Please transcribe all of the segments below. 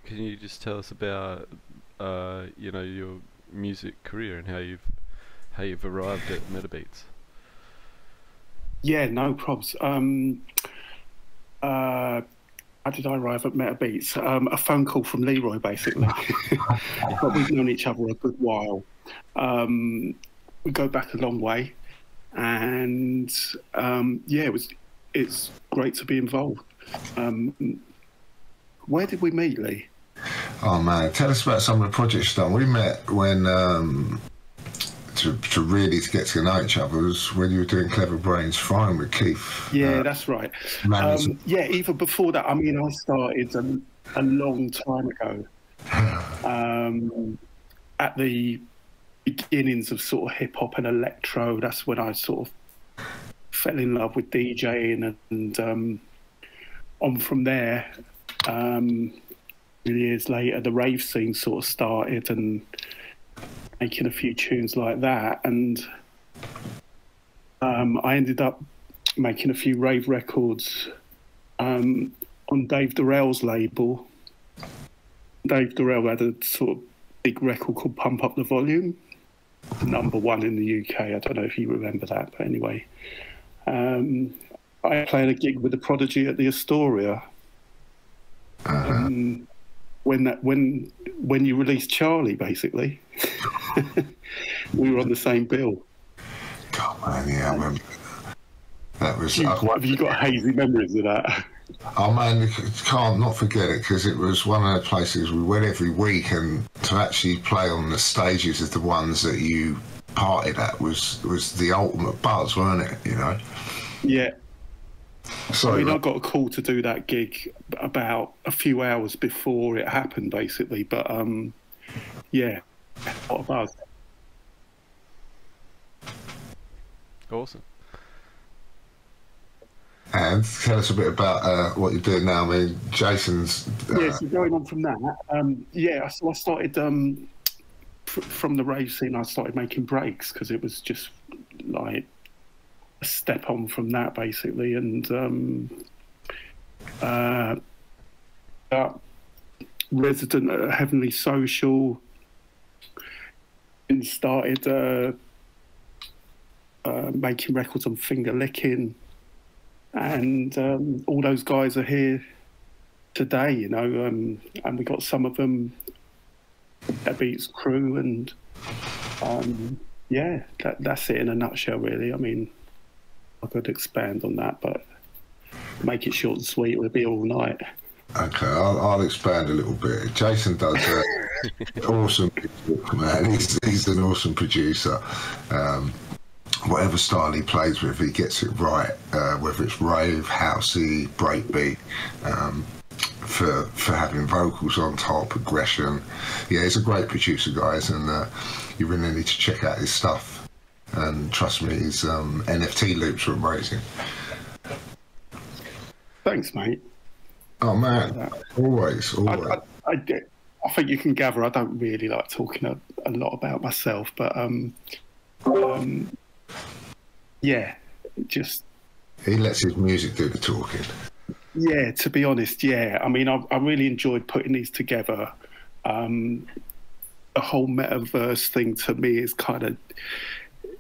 can you just tell us about you know, your music career and how you've arrived at Metabeats? Yeah, no probs. How did I arrive at Metabeats? A phone call from Leeroy, basically. But we've known each other a good while. We go back a long way, and yeah, it's great to be involved. Where did we meet, Lee? Oh man, tell us about some of the projects you've done. We met when to really to get to know each other was when you were doing Clever Brains Frying with Keith. Yeah, that's right. Yeah, even before that, I mean, I started a long time ago. At the beginnings of sort of hip hop and electro, that's when I sort of fell in love with DJing, and on from there, years later, the rave scene sort of started, and making a few tunes like that, and I ended up making a few rave records on Dave Durrell's label. Dave Durrell had a sort of big record called Pump Up the Volume, #1 in the UK. I don't know if you remember that, but anyway. I played a gig with the Prodigy at the Astoria. When you released Charlie, basically. We were on the same bill. God, man, yeah, I remember that. Was. Have you got hazy memories of that? Oh man, can't not forget it, because it was one of the places we went every week, and to actually play on the stages of the ones that you partied at was the ultimate buzz, weren't it? You know. Yeah. So I mean, I got a call to do that gig about a few hours before it happened, basically. But yeah, what a buzz. Awesome. And tell us a bit about what you're doing now. I mean, Jason's. Yeah, so going on from that, yeah, so I started from the rave scene. I started making breaks because it was just like a step on from that, basically, and resident at Heavenly Social, and started making records on Finger Licking, and all those guys are here today, you know, and we got some of them at Beats crew, and yeah, that's it in a nutshell, really. I mean, I could expand on that, but make it short and sweet. We'll be all night. Okay, I'll expand a little bit. Jason does awesome music, man. He's an awesome producer. Whatever style he plays with, he gets it right. Whether it's rave, housey, breakbeat, for having vocals on top, aggression. Yeah, he's a great producer, guys, and you really need to check out his stuff. And trust me, his NFT loops are amazing. Thanks, mate. Oh man, always. I think you can gather I don't really like talking a lot about myself, but yeah, just he lets his music do the talking. Yeah, to be honest, yeah. I mean, I really enjoyed putting these together. The whole metaverse thing to me is kind of,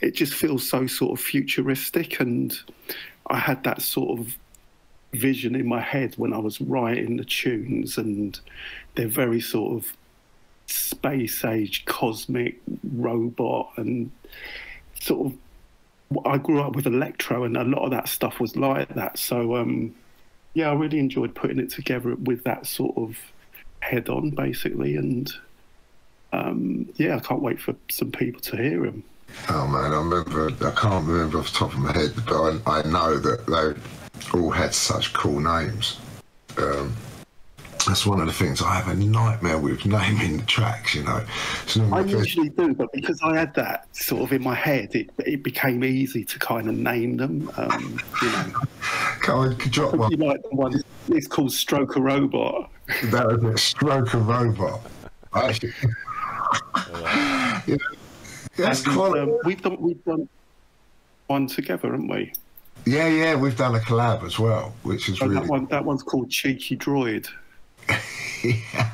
it just feels so sort of futuristic, and I had that sort of vision in my head when I was writing the tunes, and they're very sort of space age, cosmic, robot, and sort of, I grew up with electro, and a lot of that stuff was like that. So yeah, I really enjoyed putting it together with that sort of head on, basically, and yeah, I can't wait for some people to hear them. Oh man, I can't remember off the top of my head, but I know that they all had such cool names. That's one of the things I have a nightmare with, naming the tracks, you know. So I usually do, but because I had that sort of in my head, it became easy to kind of name them. You know. Come on, drop one. You like the one, it's called Stroke a Robot. That was it, Stroke a Robot. Yeah, that's quality. We've done one together, haven't we? Yeah, we've done a collab as well, which is really that one's called Cheeky Droid. Yeah.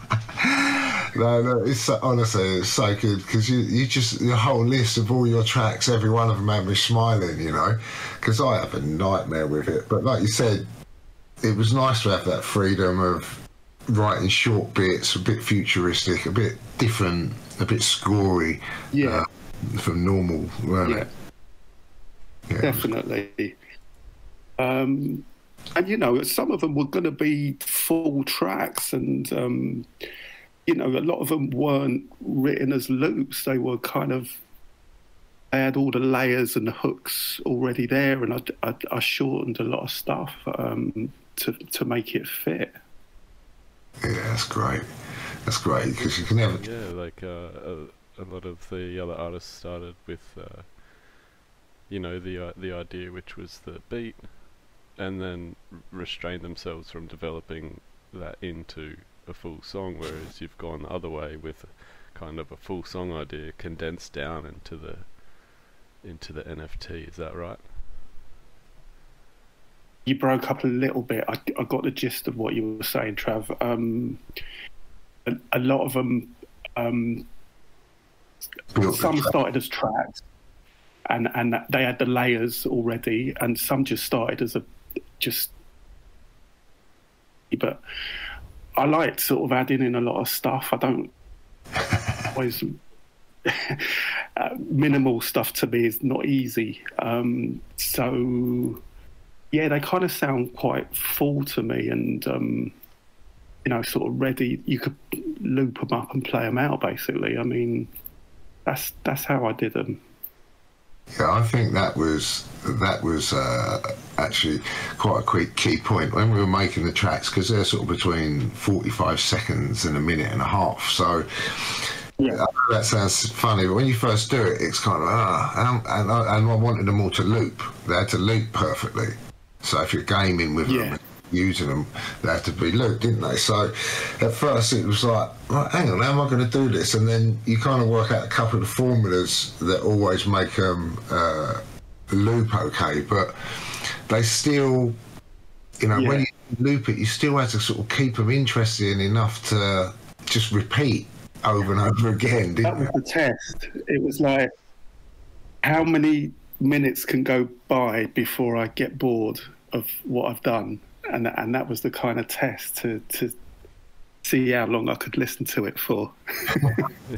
No, it's so, honestly, it's so good because you just your whole list of all your tracks, every one of them made me smiling, you know, because I have a nightmare with it. But like you said, it was nice to have that freedom of writing short bits, a bit futuristic, a bit different, a bit scory, from normal, weren't it? Yeah, definitely. And you know, some of them were going to be full tracks, and you know, a lot of them weren't written as loops. They were kind of, they had all the layers and the hooks already there, and I shortened a lot of stuff to make it fit. Yeah, that's great. That's great because you can never. Yeah, like a lot of the other artists started with, you know, the idea, which was the beat, and then restrained themselves from developing that into a full song, whereas you've gone the other way with kind of a full song idea condensed down into the NFT. Is that right? You broke up a little bit. I got the gist of what you were saying, Trav. A lot of them, some started as tracks, and they had the layers already, and some just started as but I like sort of adding in a lot of stuff. I don't always minimal stuff to me is not easy. So yeah, they kind of sound quite full to me, and you know, sort of ready. You could loop them up and play them out. Basically, I mean, that's how I did them. Yeah, I think that was actually quite a quick key point when we were making the tracks, because they're sort of between 45 seconds and a minute and a half. So yeah, I know that sounds funny, but when you first do it, it's kind of and I wanted them all to loop. They had to loop perfectly. So if you're gaming with them, using them, they had to be looped, didn't they? So at first it was like, right, hang on, how am I going to do this? And then you kind of work out a couple of formulas that always make them loop okay, but they still, you know, when you loop it, you still have to sort of keep them interesting enough to just repeat over and over again, didn't That was the test. It was like, how many minutes can go by before I get bored of what I've done? And that was the kind of test to see how long I could listen to it for.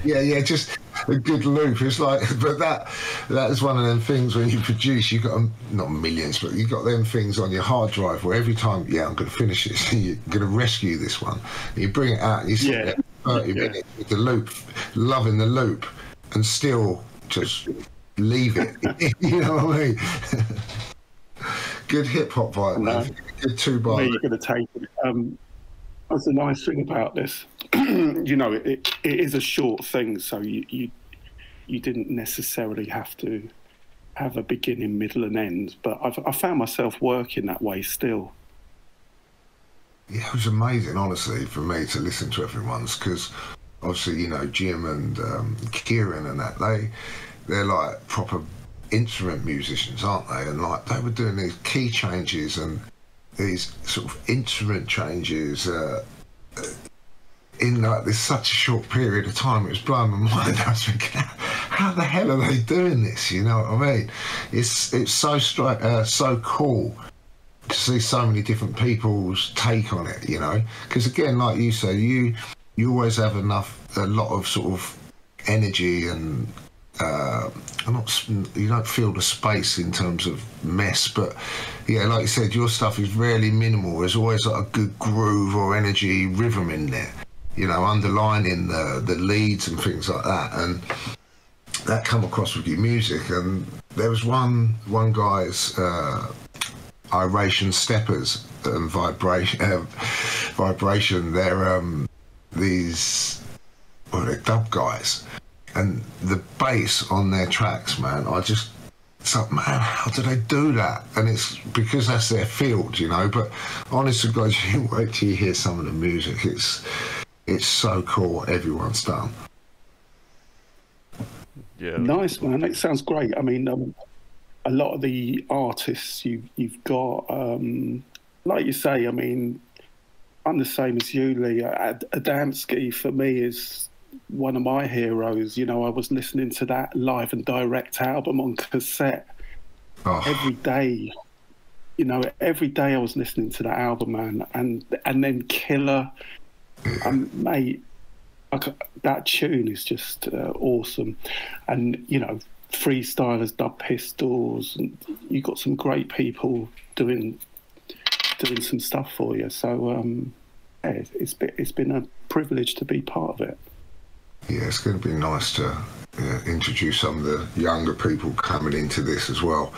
yeah, just a good loop. It's like, but that is one of them things when you produce, you got not millions, but you got them things on your hard drive where every time, I'm going to finish it, you're going to rescue this one. And you bring it out, and you sit there 30 minutes with the loop, loving the loop, and still just leave it. You know what I mean? Good hip hop vibe, man. Good 2-bar. You're going to take it. That's the nice thing about this. You know, it is a short thing, so you didn't necessarily have to have a beginning, middle, and end. But I found myself working that way still. Yeah, it was amazing, honestly, for me to listen to everyone's, because obviously, you know, Jim and Kieran and that, they're like proper instrument musicians, aren't they? And like they were doing these key changes and these sort of instrument changes in like this such a short period of time. It was blowing my mind. I was thinking, how the hell are they doing this? You know what I mean? It's so so cool to see so many different people's take on it. You know, because again, like you say, you always have a lot of sort of energy and. You don't feel the space in terms of mess, but yeah, like you said, your stuff is really minimal. There's always like a good groove or energy rhythm in there, you know, underlining the leads and things like that, and that come across with your music. And there was one guy's Iration Steppers and Vibration. They're these they're dub guys. And the bass on their tracks, man, it's like, man, how do they do that? And it's because that's their field, you know. But honest to God, you wait till you hear some of the music. It's so cool what everyone's done. Yeah. Nice, man. It sounds great. I mean, a lot of the artists you've got, like you say, I mean, I'm the same as you, Lee. Adamski for me is one of my heroes. You know, I was listening to that live and direct album on cassette every day. You know, every day I was listening to that album, man. And then Killer, mate, that tune is just awesome. And, you know, Freestylers, Dub Pistols, and you got some great people doing some stuff for you. So yeah, it's been a privilege to be part of it. Yeah, it's going to be nice to introduce some of the younger people coming into this as well.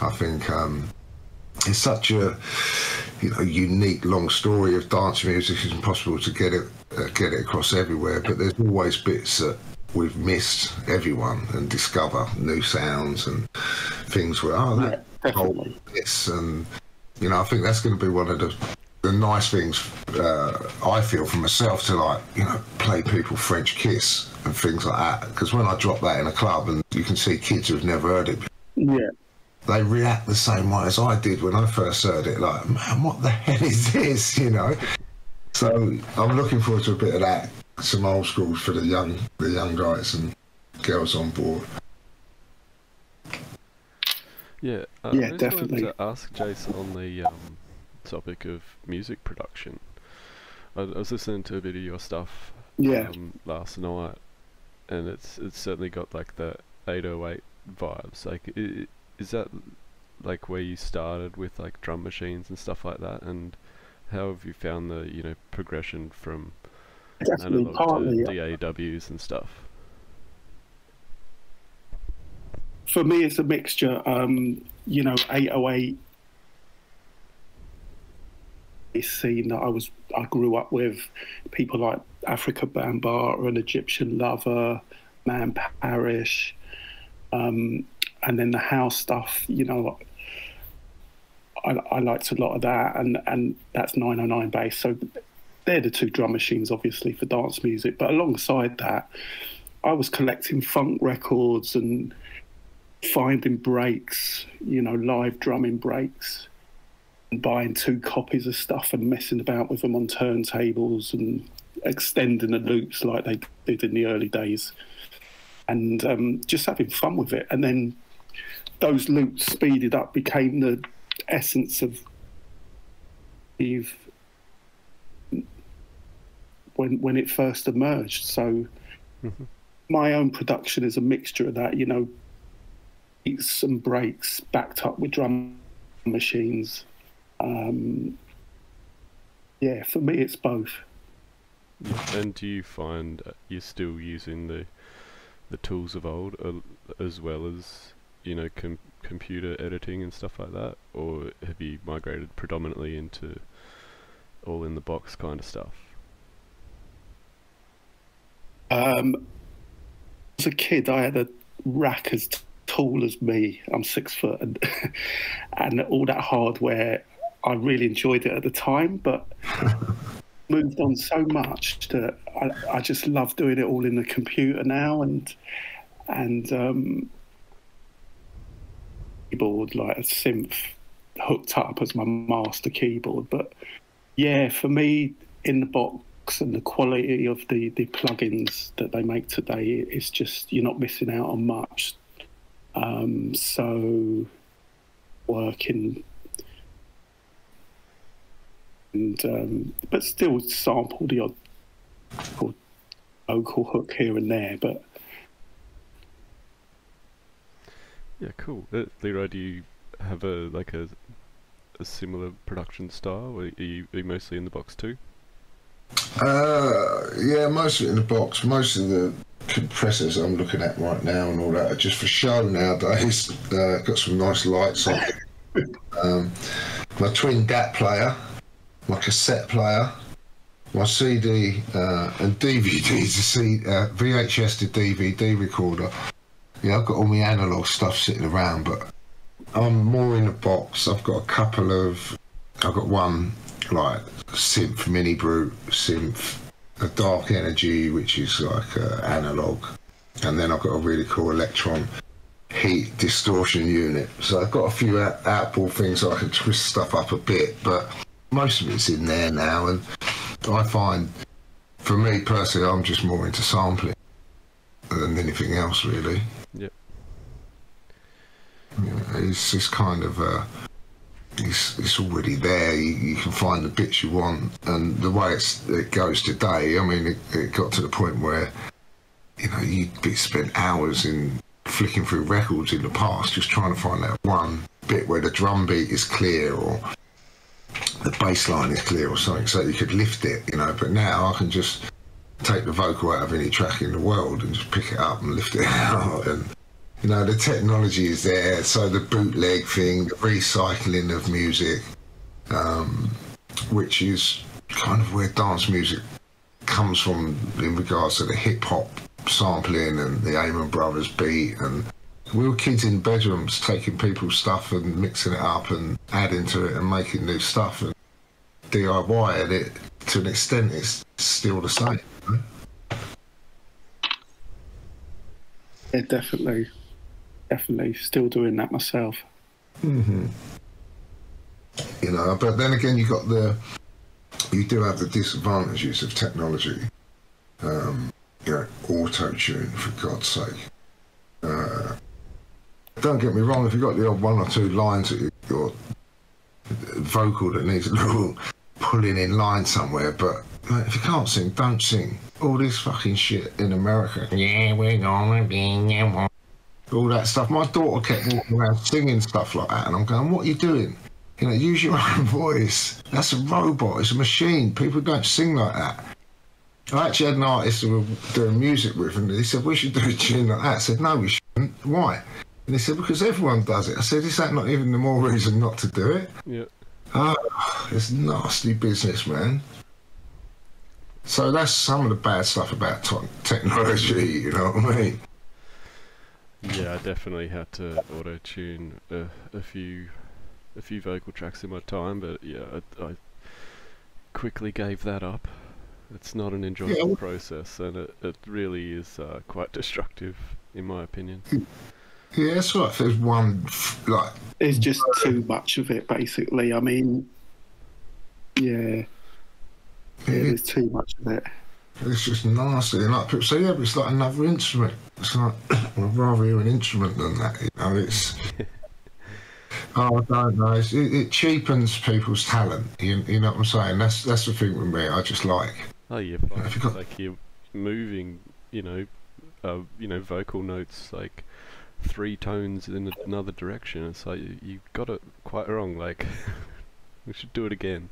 I think it's such a unique long story of dance music. It's impossible to get it across everywhere, but there's always bits that we've missed everyone and discover new sounds and things where this, and you know, I think that's going to be one of the nice things I feel for myself, to like, you know, play people French Kiss and things like that, because when I drop that in a club and you can see kids who've never heard it, they react the same way as I did when I first heard it, like, man, what the hell is this, you know? So I'm looking forward to a bit of that, some old schools for the young guys and girls on board. Yeah, yeah, I just definitely. wanted to ask Jace on the topic of music production. I was listening to a bit of your stuff last night, and it's certainly got like the 808 vibes. Like, is that like where you started with like drum machines and stuff like that? And how have you found the progression from analog to DAWs and stuff? For me, it's a mixture. 808 scene that I grew up with, people like Africa Bambaataa and Egyptian Lover, Man Parish, and then the house stuff. You know, I liked a lot of that, and that's 909 bass. So they're the two drum machines, obviously, for dance music. But alongside that, I was collecting funk records and finding breaks, you know, live drumming breaks, and buying 2 copies of stuff and messing about with them on turntables and extending the loops like they did in the early days, and just having fun with it. And then those loops speeded up, became the essence of when it first emerged. So my own production is a mixture of that, you know, beats and breaks backed up with drum machines. Yeah, for me it's both. And do you find you're still using the tools of old as well as, you know, computer editing and stuff like that, or have you migrated predominantly into all in the box kind of stuff? As a kid, I had a rack as tall as me. I'm 6 foot, and all that hardware, I really enjoyed it at the time, but moved on so much that I just love doing it all in the computer now, and keyboard, like a synth hooked up as my master keyboard. But yeah, for me, in the box and the quality of the plugins that they make today, it's just, you're not missing out on much. So working and but still sample the odd vocal hook here and there. But yeah, cool. Leeroy, do you have a similar production style? Are you mostly in the box too? Yeah, mostly in the box. Most of the compressors I'm looking at right now and all that are just for show nowadays. Got some nice lights on. My twin DAT player, my cassette player, my CD and DVD to VHS to DVD recorder. Yeah, I've got all my analog stuff sitting around, but I'm more in the box. I've got one like synth mini brute synth, a Dark Energy, which is like analog, and then I've got a really cool Electron heat distortion unit. So I've got a few outboard things so I can twist stuff up a bit, but most of it's in there now. And I find for me personally, I'm just more into sampling than anything else, really. Yep. It's just kind of it's already there. You can find the bits you want, and the way it goes today, I mean, it got to the point where, you know, you'd spent hours in flicking through records in the past just trying to find that one bit where the drum beat is clear or the bass line is clear or something, so you could lift it, you know. But now I can just take the vocal out of any track in the world and just pick it up and lift it out, and you know, the technology is there, so the bootleg thing, the recycling of music, which is kind of where dance music comes from in regards to the hip-hop sampling and the Allman Brothers beat. And we were kids in bedrooms taking people's stuff and mixing it up and adding to it and making new stuff and DIY, and it, to an extent, it's still the same. You know? Yeah, definitely still doing that myself. You know, but then again, you do have the disadvantages of technology. You know, auto-tune, for God's sake. Don't get me wrong, if you've got the odd one or two lines that your vocal that needs a little pulling in line somewhere, but like, if you can't sing, don't sing. All this fucking shit in America. Yeah, we're gonna be all that stuff. My daughter kept walking around singing stuff like that, and I'm going, what are you doing? You know, use your own voice. That's a robot. It's a machine. People don't sing like that. I actually had an artist who we were doing music with, and he said, we should do a tune like that. I said, no, we shouldn't. Why? And he said, because everyone does it. I said, is that not even the more reason not to do it? Yeah. Oh, it's nasty business, man. So that's some of the bad stuff about technology, you know what I mean? Yeah, I definitely had to auto-tune a few vocal tracks in my time, but yeah, I quickly gave that up. It's not an enjoyable process, and it really is quite destructive, in my opinion. Yeah, that's right. If there's one, like... There's just too much of it, basically. I mean, yeah, there's too much of it. It's just nasty. And like people say, yeah, but it's like another instrument. It's like, I'd rather hear an instrument than that, you know. It's... Oh, I don't know. It cheapens people's talent. You know what I'm saying? That's the thing with me. I just like... Oh, yeah, fine. Like you're moving, you know, vocal notes like 3 tones in another direction. It's like you got it quite wrong. Like, we should do it again.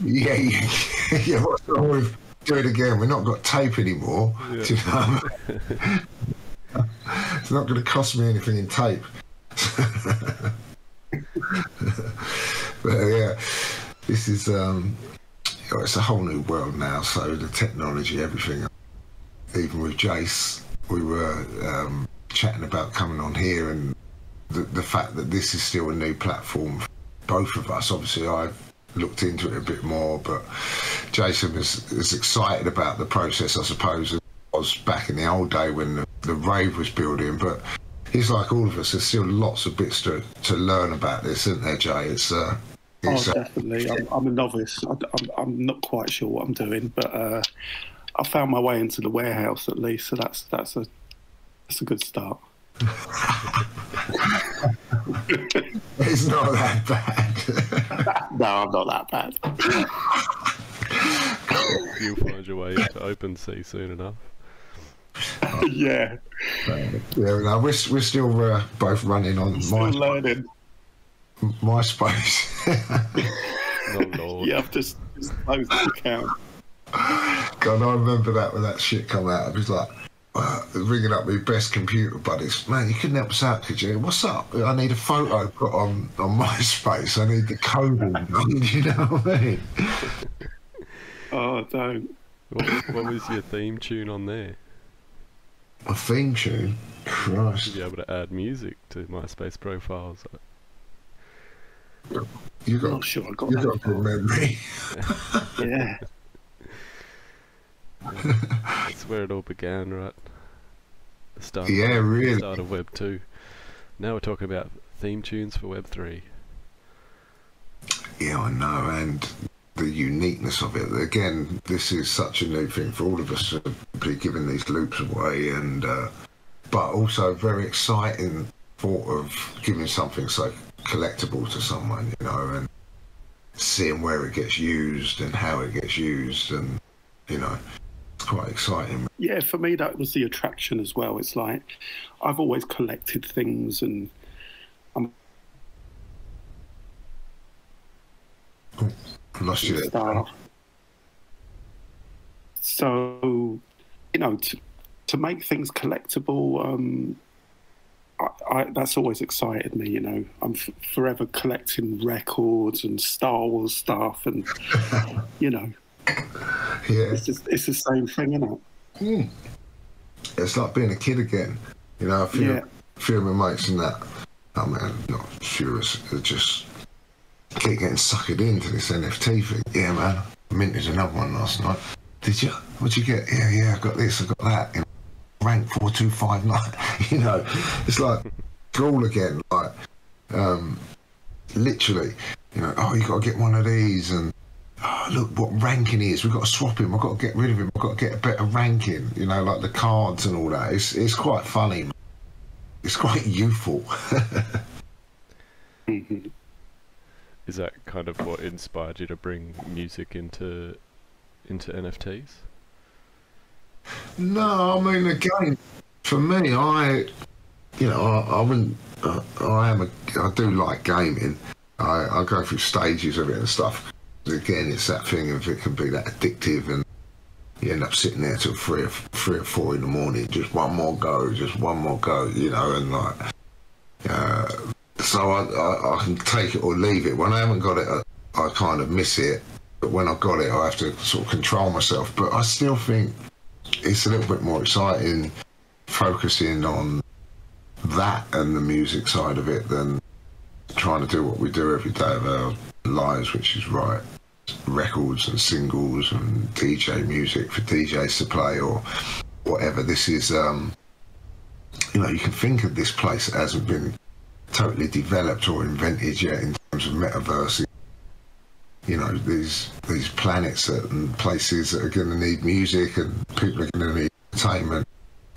Yeah. What's wrong with do it again? We've not got tape anymore. Yeah. Do you know? It's not going to cost me anything in tape. But yeah, this is it's a whole new world now. So the technology, everything. Even with Jace, we were chatting about coming on here, and the fact that this is still a new platform for both of us. Obviously, I've looked into it a bit more, but Jason is excited about the process, I suppose, as I was back in the old day when the rave was building. But he's like all of us. There's still lots of bits to learn about this, isn't there, Jay? It's definitely. I'm a novice. I'm not quite sure what I'm doing, but I found my way into the warehouse at least, so that's a good start. It's not that bad. No, I'm not that bad. You'll find your way into OpenSea soon enough. Yeah. No, we're still both running on MySpace. Oh, Lord. Yeah, I've just closed the account. God, I remember that when that shit come out. I was like, ringing up my best computer buddies. Man, you couldn't help us out, could you? What's up? I need a photo put on MySpace. I need the coding. You know what I mean? Oh, don't. What was your theme tune on there? A theme tune? Christ. You'd be able to add music to MySpace profiles. You got, I'm not sure I got you that. got good memory. Yeah. That's where it all began, right? The start. Really. The start of Web 2. Now we're talking about theme tunes for Web 3. Yeah, I know, and the uniqueness of it. Again, this is such a new thing for all of us to be giving these loops away, and but also very exciting thought of giving something so collectible to someone, you know, and seeing where it gets used and how it gets used, and you know, it's quite exciting. Yeah, for me that was the attraction as well. It's like I've always collected things, and I'm lost you there. stuff. So, you know, to make things collectible, that's always excited me. You know, I'm forever collecting records and Star Wars stuff, and you know, Yeah, it's the same thing, isn't it? Mm. It's like being a kid again. You know, a few of my mates and that. Oh man, not furious. They just keep getting suckered into this NFT thing. Yeah, man. I minted another one last night. Did you? What'd you get? Yeah, I got this, I got that. You know, rank 4259. You know, it's like school again. Like, literally, you know, oh, you got to get one of these, and oh, look what ranking is. We've got to swap him. I've got to get rid of him. I've got to get a better ranking. You know, like the cards and all that. It's quite funny. It's quite youthful. Is that kind of what inspired you to bring music into NFTs? No, I mean, again, for me, I wouldn't. I do like gaming. I go through stages of it and stuff. Again, it's that thing of it can be that addictive, and you end up sitting there till 3 or 4 in the morning. Just one more go, you know, and like. So I can take it or leave it. When I haven't got it, I kind of miss it. But when I've got it, I have to sort of control myself. But I still think it's a little bit more exciting focusing on that and the music side of it than trying to do what we do every day of our lives, which is write records and singles and DJ music for DJs to play or whatever. This is, you know, you can think of this place that hasn't been totally developed or invented yet in terms of metaverse. You know, these planets and places that are going to need music, and people are going to need entertainment,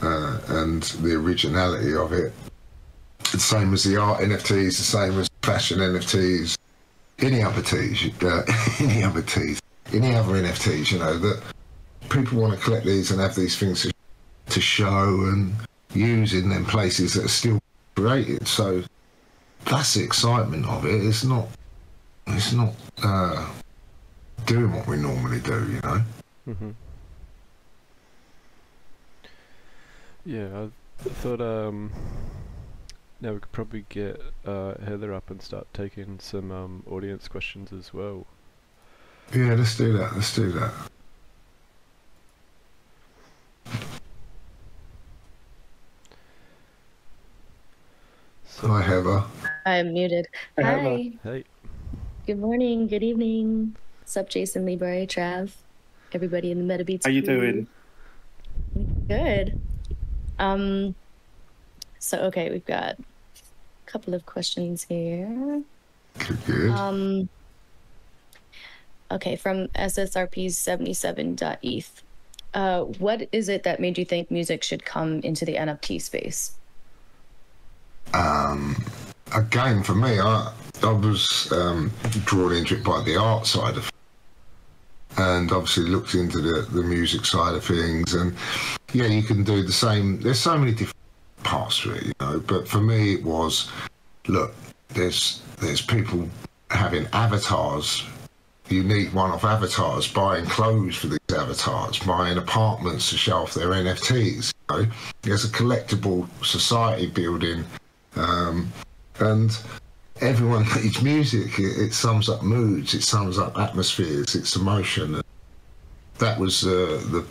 and the originality of it. The same as the art NFTs, the same as fashion NFTs, any other NFTs. You know, that people want to collect these and have these things to show and use in them places that are still created. So that's the excitement of it. It's not doing what we normally do, you know. Mm-hmm. Yeah, I thought now we could probably get Heather up and start taking some audience questions as well. Yeah, let's do that. So, hi, Heather. I'm muted. Hi. Hey. Good morning. Good evening. What's up, Jason, Leeroy, Trav, everybody in the MetaBeats. How you doing? Good. So okay, we've got a couple of questions here. Good. Okay, from SSRP77.eth. What is it that made you think music should come into the NFT space? Again, for me, I was drawn into it by the art side of it, and obviously looked into the music side of things. And yeah, you can do the same. There's so many different parts to it, you know. But for me, it was, look, there's people having avatars, unique one-off avatars, buying clothes for these avatars, buying apartments to show off their NFTs. You know? There's a collectible society building. And everyone needs music. It sums up moods. It sums up atmospheres. It's emotion. And that was the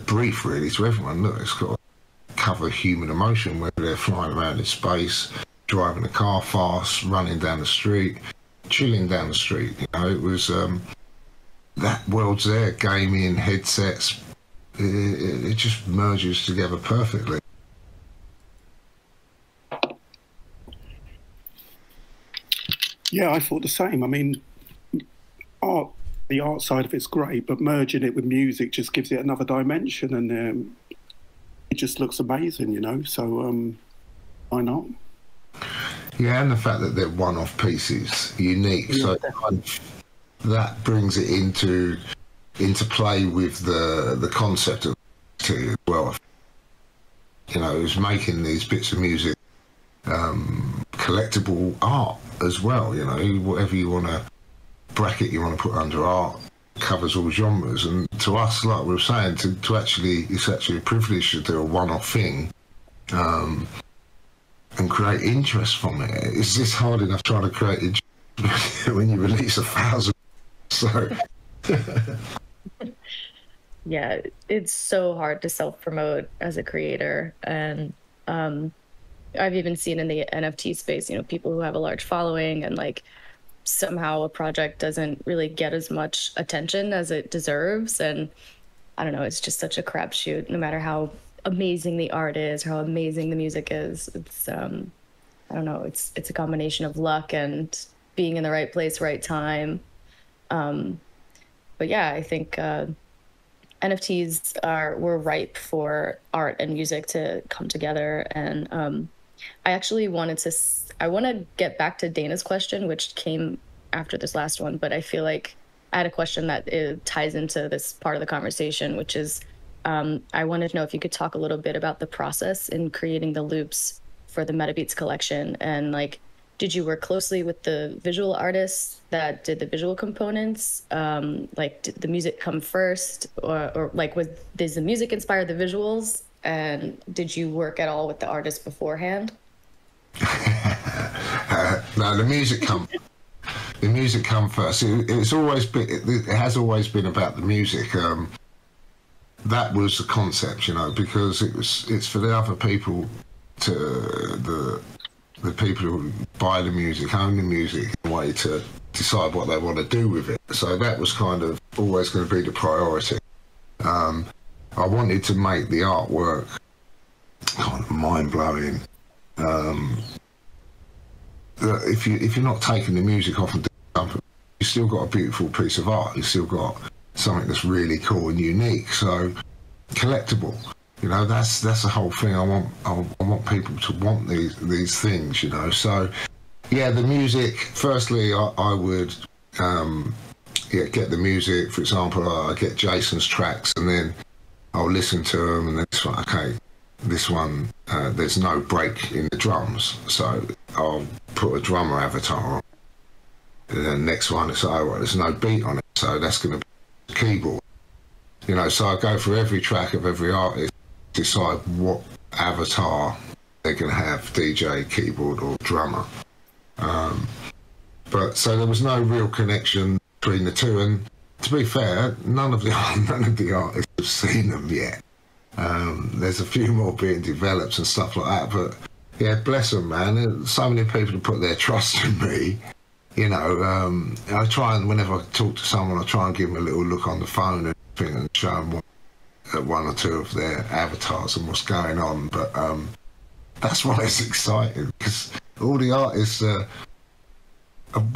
brief really to everyone. Look, it's got to cover human emotion, whether they're flying around in space, driving a car fast, running down the street, chilling down the street. You know, it was that world's there. Gaming, headsets. It just merges together perfectly. Yeah, I thought the same. I mean, art the art side of it's great, but merging it with music just gives it another dimension, and it just looks amazing, you know. So why not? Yeah, and the fact that they're one-off pieces, unique, Yeah, so kind of, that brings it into play with the concept of it as well. You know, it's making these bits of music collectible art as well. You know, whatever you want to bracket, you want to put under art, covers all genres. And to us, like we were saying, to actually, it's actually a privilege to do a one-off thing. And create interest from it. It's just hard enough trying to create interest when you release 1,000. So, Yeah, it's so hard to self-promote as a creator. And I've even seen in the NFT space, you know, people who have a large following and like somehow a project doesn't really get as much attention as it deserves. And I don't know, it's just such a crapshoot, no matter how amazing the art is, how amazing the music is. It's I don't know, it's a combination of luck and being in the right place, right time. But yeah, I think NFTs were ripe for art and music to come together. And I actually want to get back to Dana's question, which came after this last one, but I feel like I had a question that ties into this part of the conversation, which is I wanted to know if you could talk a little bit about the process in creating the loops for the Metabeats collection. And like, did you work closely with the visual artists that did the visual components? Like, did the music come first, or like, does the music inspire the visuals? And did you work at all with the artists beforehand? no, the music come first. It has always been about the music. That was the concept, you know, because it's for the other people the people who buy the music, own the music, in a way to decide what they want to do with it. So that was kind of always going to be the priority. I wanted to make the artwork kind of mind-blowing. If you're not taking the music off and doing something, you've still got a beautiful piece of art. You've still got something that's really cool and unique. So collectible, you know, that's the whole thing. I want people to want these things, you know. So yeah, the music. Firstly, I would get the music. For example, I get Jason's tracks, and then I'll listen to them, and then it's like, okay, this one there's no break in the drums, so I'll put a drummer avatar on. And then the next one, it's like, oh, well, there's no beat on it, so that's going to be keyboard. You know, so I go through every track of every artist, decide what avatar they're going to have, DJ, keyboard, or drummer. But so there was no real connection between the two, and to be fair, none of the artists have seen them yet. There's a few more being developed and stuff like that, but yeah, bless them, man. So many people have put their trust in me. You know, I try and, whenever I talk to someone, I try and give them a little look on the phone and show them one or two of their avatars and what's going on. But that's why it's exciting, because all the artists are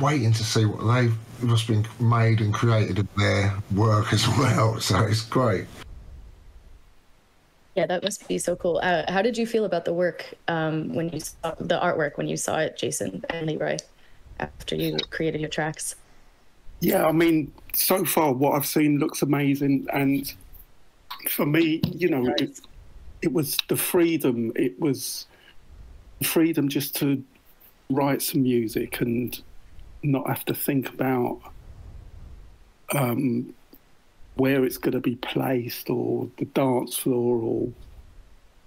waiting to see what's been made and created of their work as well. So it's great. Yeah, that must be so cool. How did you feel about the work when you saw the artwork, when you saw it, Jason and Leeroy, after you created your tracks? Yeah, I mean, so far what I've seen looks amazing, and for me, you know, it was the freedom. It was freedom just to write some music and not have to think about where it's going to be placed, or the dance floor, or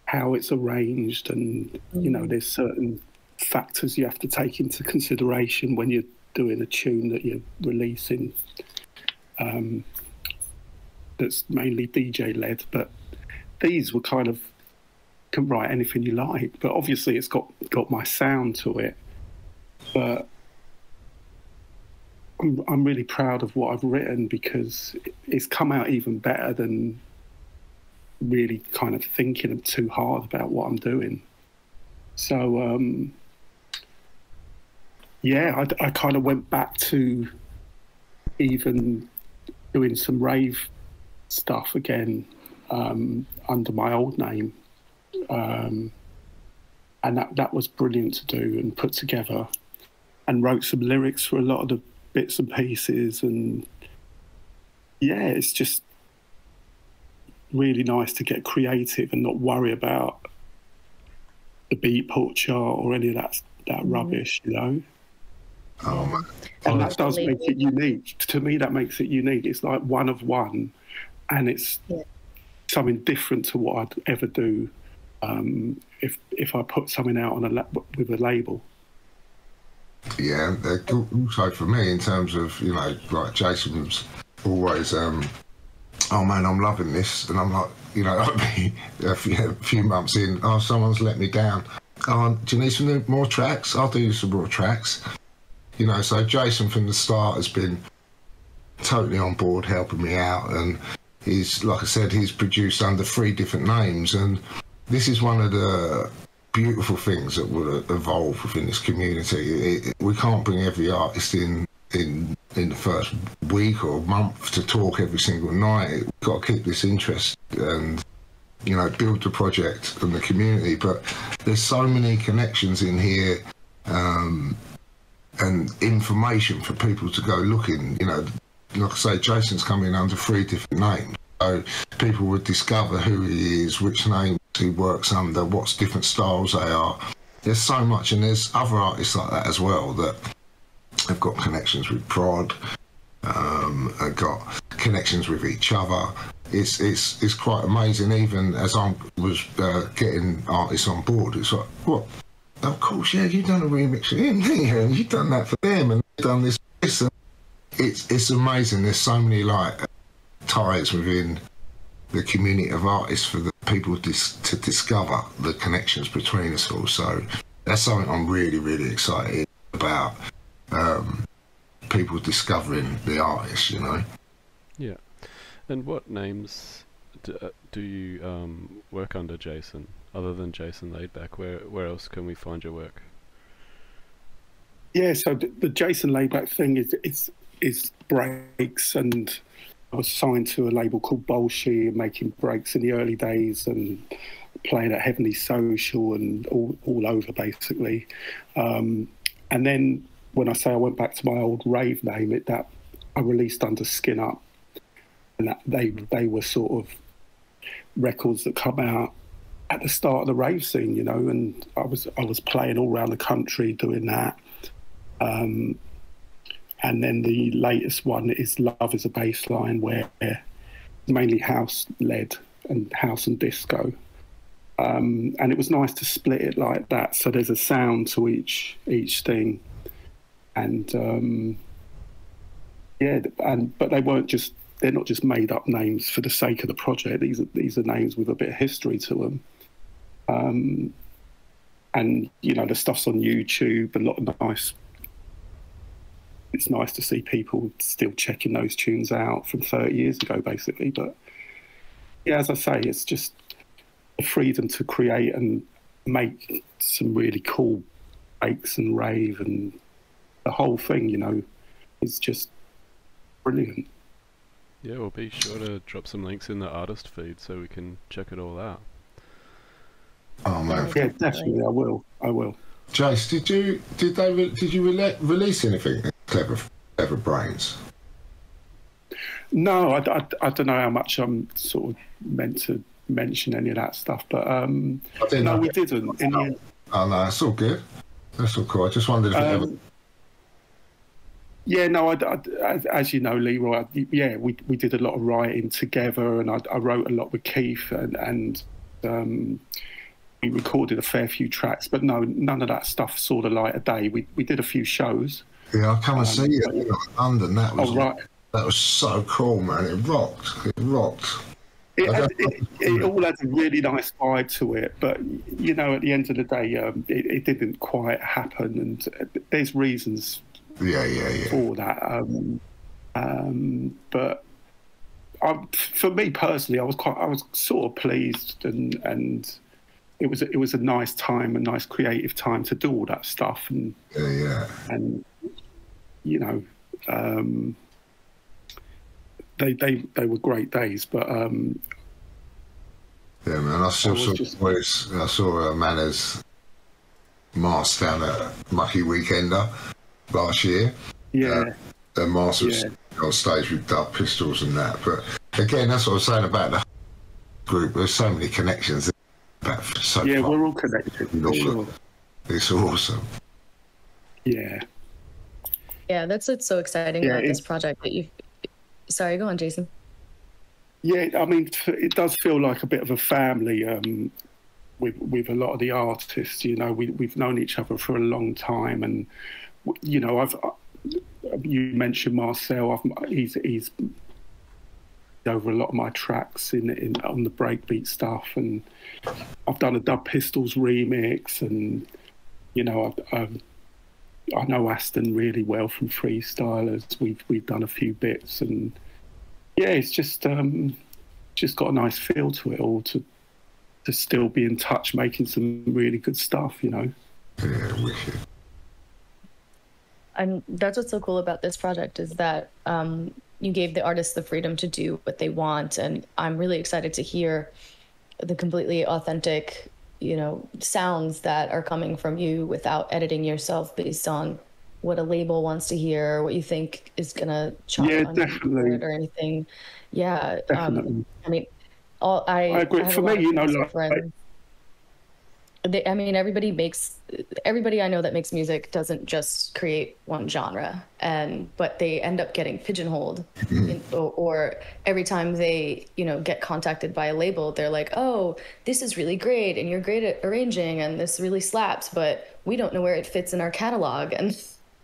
how it's arranged. And you know, there's certain factors you have to take into consideration when you're doing a tune that you're releasing, that's mainly DJ led. But these were kind of, can write anything you like, but obviously it's got my sound to it. But I'm really proud of what I've written, because it's come out even better than really kind of thinking too hard about what I'm doing. So yeah, I kind of went back to even doing some rave stuff again under my old name. And that was brilliant to do and put together, and wrote some lyrics for a lot of the bits and pieces. And yeah, it's just really nice to get creative and not worry about the Beatport chart or any of that rubbish, you know. Oh man. And that does make it unique. To me, that makes it unique. It's like one of one, and it's something different to what I'd ever do if I put something out on with a label. Yeah, also for me, in terms of, you know, like Jason was always, oh man, I'm loving this, and I'm like, you know, I'd be a few months in, oh, someone's let me down. Oh, do you need some more tracks? I'll do some more tracks. You know, so Jason from the start has been totally on board, helping me out, and he's, like I said, he's produced under 3 different names, and this is one of the beautiful things that will evolve within this community. We can't bring every artist in the first week or month to talk every single night. We've got to keep this interest and, you know, build the project and the community. But there's so many connections in here, and information for people to go looking. You know, like I say, Jason's coming under 3 different names, so people would discover who he is, which name he works under, what's different styles they are. There's so much, and there's other artists like that as well that have got connections with Prod, have got connections with each other. It's quite amazing. Even as I was getting artists on board, it's like, what? Of course, yeah, you've done a remix for him, and you've done that for them, and they've done this. And it's amazing. There's so many like ties within the community of artists for the people to discover the connections between us all. So that's something I'm really, really excited about. People discovering the artists, you know. Yeah. And what names do you work under, Jason? Other than Jason Laidback, where else can we find your work? Yeah, so the Jason Laidback thing is breaks, and I was signed to a label called Bolshi, and making breaks in the early days and playing at Heavenly Social and all over basically. And then when I say I went back to my old rave name, that I released under Skin Up, and that they were sort of records that come out at the start of the rave scene, you know, and I was playing all around the country doing that. And then the latest one is Love is a Bassline, where it's mainly house led and house and disco. And it was nice to split it like that, so there's a sound to each thing. And but they're not just made up names for the sake of the project. These are names with a bit of history to them. And you know, the stuff's on YouTube, a lot of nice. It's nice to see people still checking those tunes out from 30 years ago, basically. But yeah, as I say, it's just the freedom to create and make some really cool breaks and rave, and the whole thing, you know, is just brilliant. Yeah, we'll be sure to drop some links in the artist feed so we can check it all out. Oh man, yeah, definitely, I will. Jace, did you release anything? Clever Brains? No, I don't know how much I'm sort of meant to mention any of that stuff, but no, we didn't. In the end. Oh no, that's all good. That's all cool. I just wondered if it ever. Yeah, no, as you know, Leeroy, yeah, we did a lot of writing together, and I wrote a lot with Keith, and we recorded a fair few tracks, but no, none of that stuff saw the light of day. We did a few shows. Yeah, I'll come and see you in London. That was right. That was so cool, man. It rocked. It rocked. It all had a really nice vibe to it, but you know, at the end of the day, it didn't quite happen, and there's reasons. Yeah. For that, but for me personally, I was sort of pleased, and it was a nice time, a nice creative time to do all that stuff, and and you know, they were great days. But yeah, man, I saw Manners Mars down at Mucky Weekender last year. Yeah. And Mars was on stage with Dub Pistols and that. But again, that's what I was saying about the group. There's so many connections. So yeah, we're all connected, for sure. It's awesome. Yeah. Yeah, that's what's so exciting about this project that you. Sorry, go on, Jason. Yeah, I mean, it does feel like a bit of a family with a lot of the artists. You know, we've known each other for a long time, and you know, you mentioned Marcel. He's over a lot of my tracks on the breakbeat stuff, and I've done a Dub Pistols remix, and you know, I know Aston really well from Freestylers. We've done a few bits, and yeah, it's just got a nice feel to it all, to still be in touch, making some really good stuff, you know. Yeah, wicked. And that's what's so cool about this project, is that you gave the artists the freedom to do what they want, and I'm really excited to hear the completely authentic, you know, sounds that are coming from you without editing yourself based on what a label wants to hear, what you think is gonna chop on definitely, or anything. Yeah, definitely. I mean, I agree. For me, you know, I mean, everybody I know that makes music doesn't just create one genre, but they end up getting pigeonholed, or every time they, you know, get contacted by a label, they're like, oh, this is really great, and you're great at arranging, and this really slaps, but we don't know where it fits in our catalog, and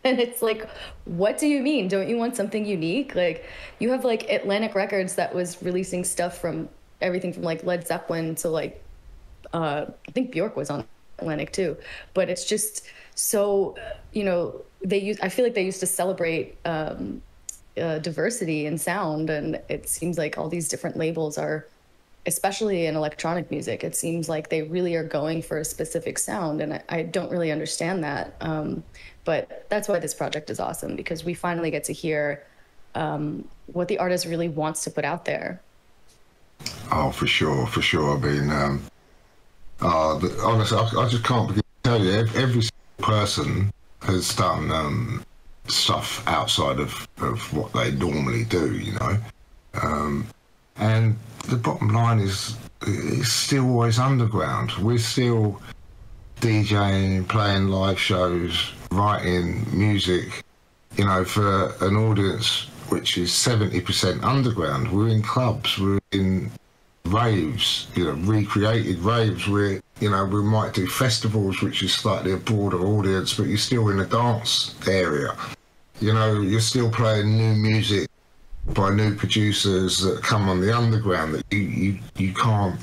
it's like, what do you mean? Don't you want something unique? Like, you have like Atlantic Records that was releasing stuff from everything from like Led Zeppelin to like, I think Bjork was on Atlantic too, but it's just so, you know, I feel like they used to celebrate diversity in sound, and it seems like all these different labels are, especially in electronic music, it seems like they really are going for a specific sound, and I don't really understand that. But that's why this project is awesome, because we finally get to hear what the artist really wants to put out there. Oh, for sure. I mean, honestly, I just can't begin to tell you. Every person has done stuff outside of what they normally do, you know. And the bottom line is, it's still always underground. We're still DJing, playing live shows, writing music, you know, for an audience which is 70% underground. We're in clubs, we're in raves, you know, recreated raves where, you know, we might do festivals, which is slightly a broader audience, but you're still in a dance area. You know, you're still playing new music by new producers that come on the underground that you can't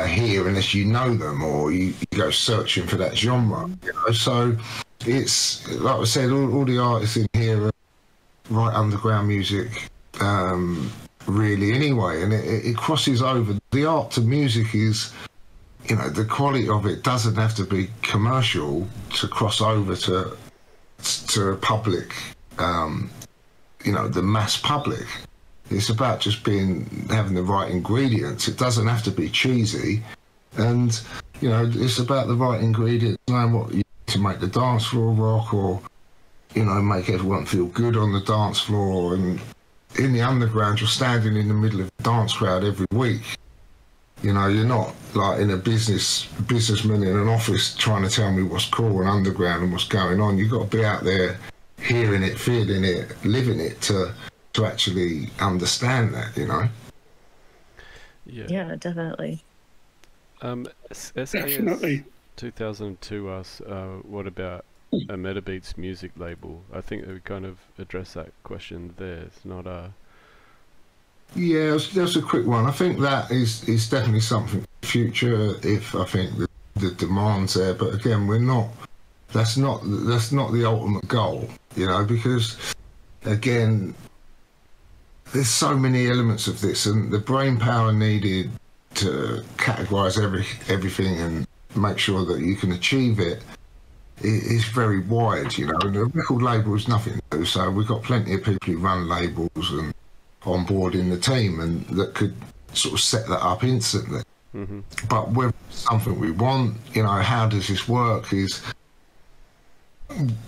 hear unless you know them, or you go searching for that genre, you know. So it's, like I said, all the artists in here write underground music, really, anyway, and it crosses over. The art to music is, you know, the quality of it doesn't have to be commercial to cross over to public, you know, the mass public. It's about just having the right ingredients. It doesn't have to be cheesy, and you know, it's about the right ingredients, knowing what you need to make the dance floor rock, or you know, make everyone feel good on the dance floor. And in the underground, you're standing in the middle of a dance crowd every week. You know, you're not like in a businessman in an office trying to tell me what's cool and underground and what's going on. You've got to be out there hearing it, feeling it, living it to actually understand that, you know? Yeah, definitely. SAS Definitely. 2002 asks, what about a Metabeats music label? I think we kind of addressed that question there. It's not a... Yeah, that's a quick one. I think that is definitely something for the future, if I think the demand's there. But again, that's not the ultimate goal, you know, because again, there's so many elements of this, and the brain power needed to categorize everything and make sure that you can achieve it is very wide, you know. And the record label is nothing new, so we've got plenty of people who run labels and on board in the team and that could sort of set that up instantly. But whether it's something we want, you know, how does this work, is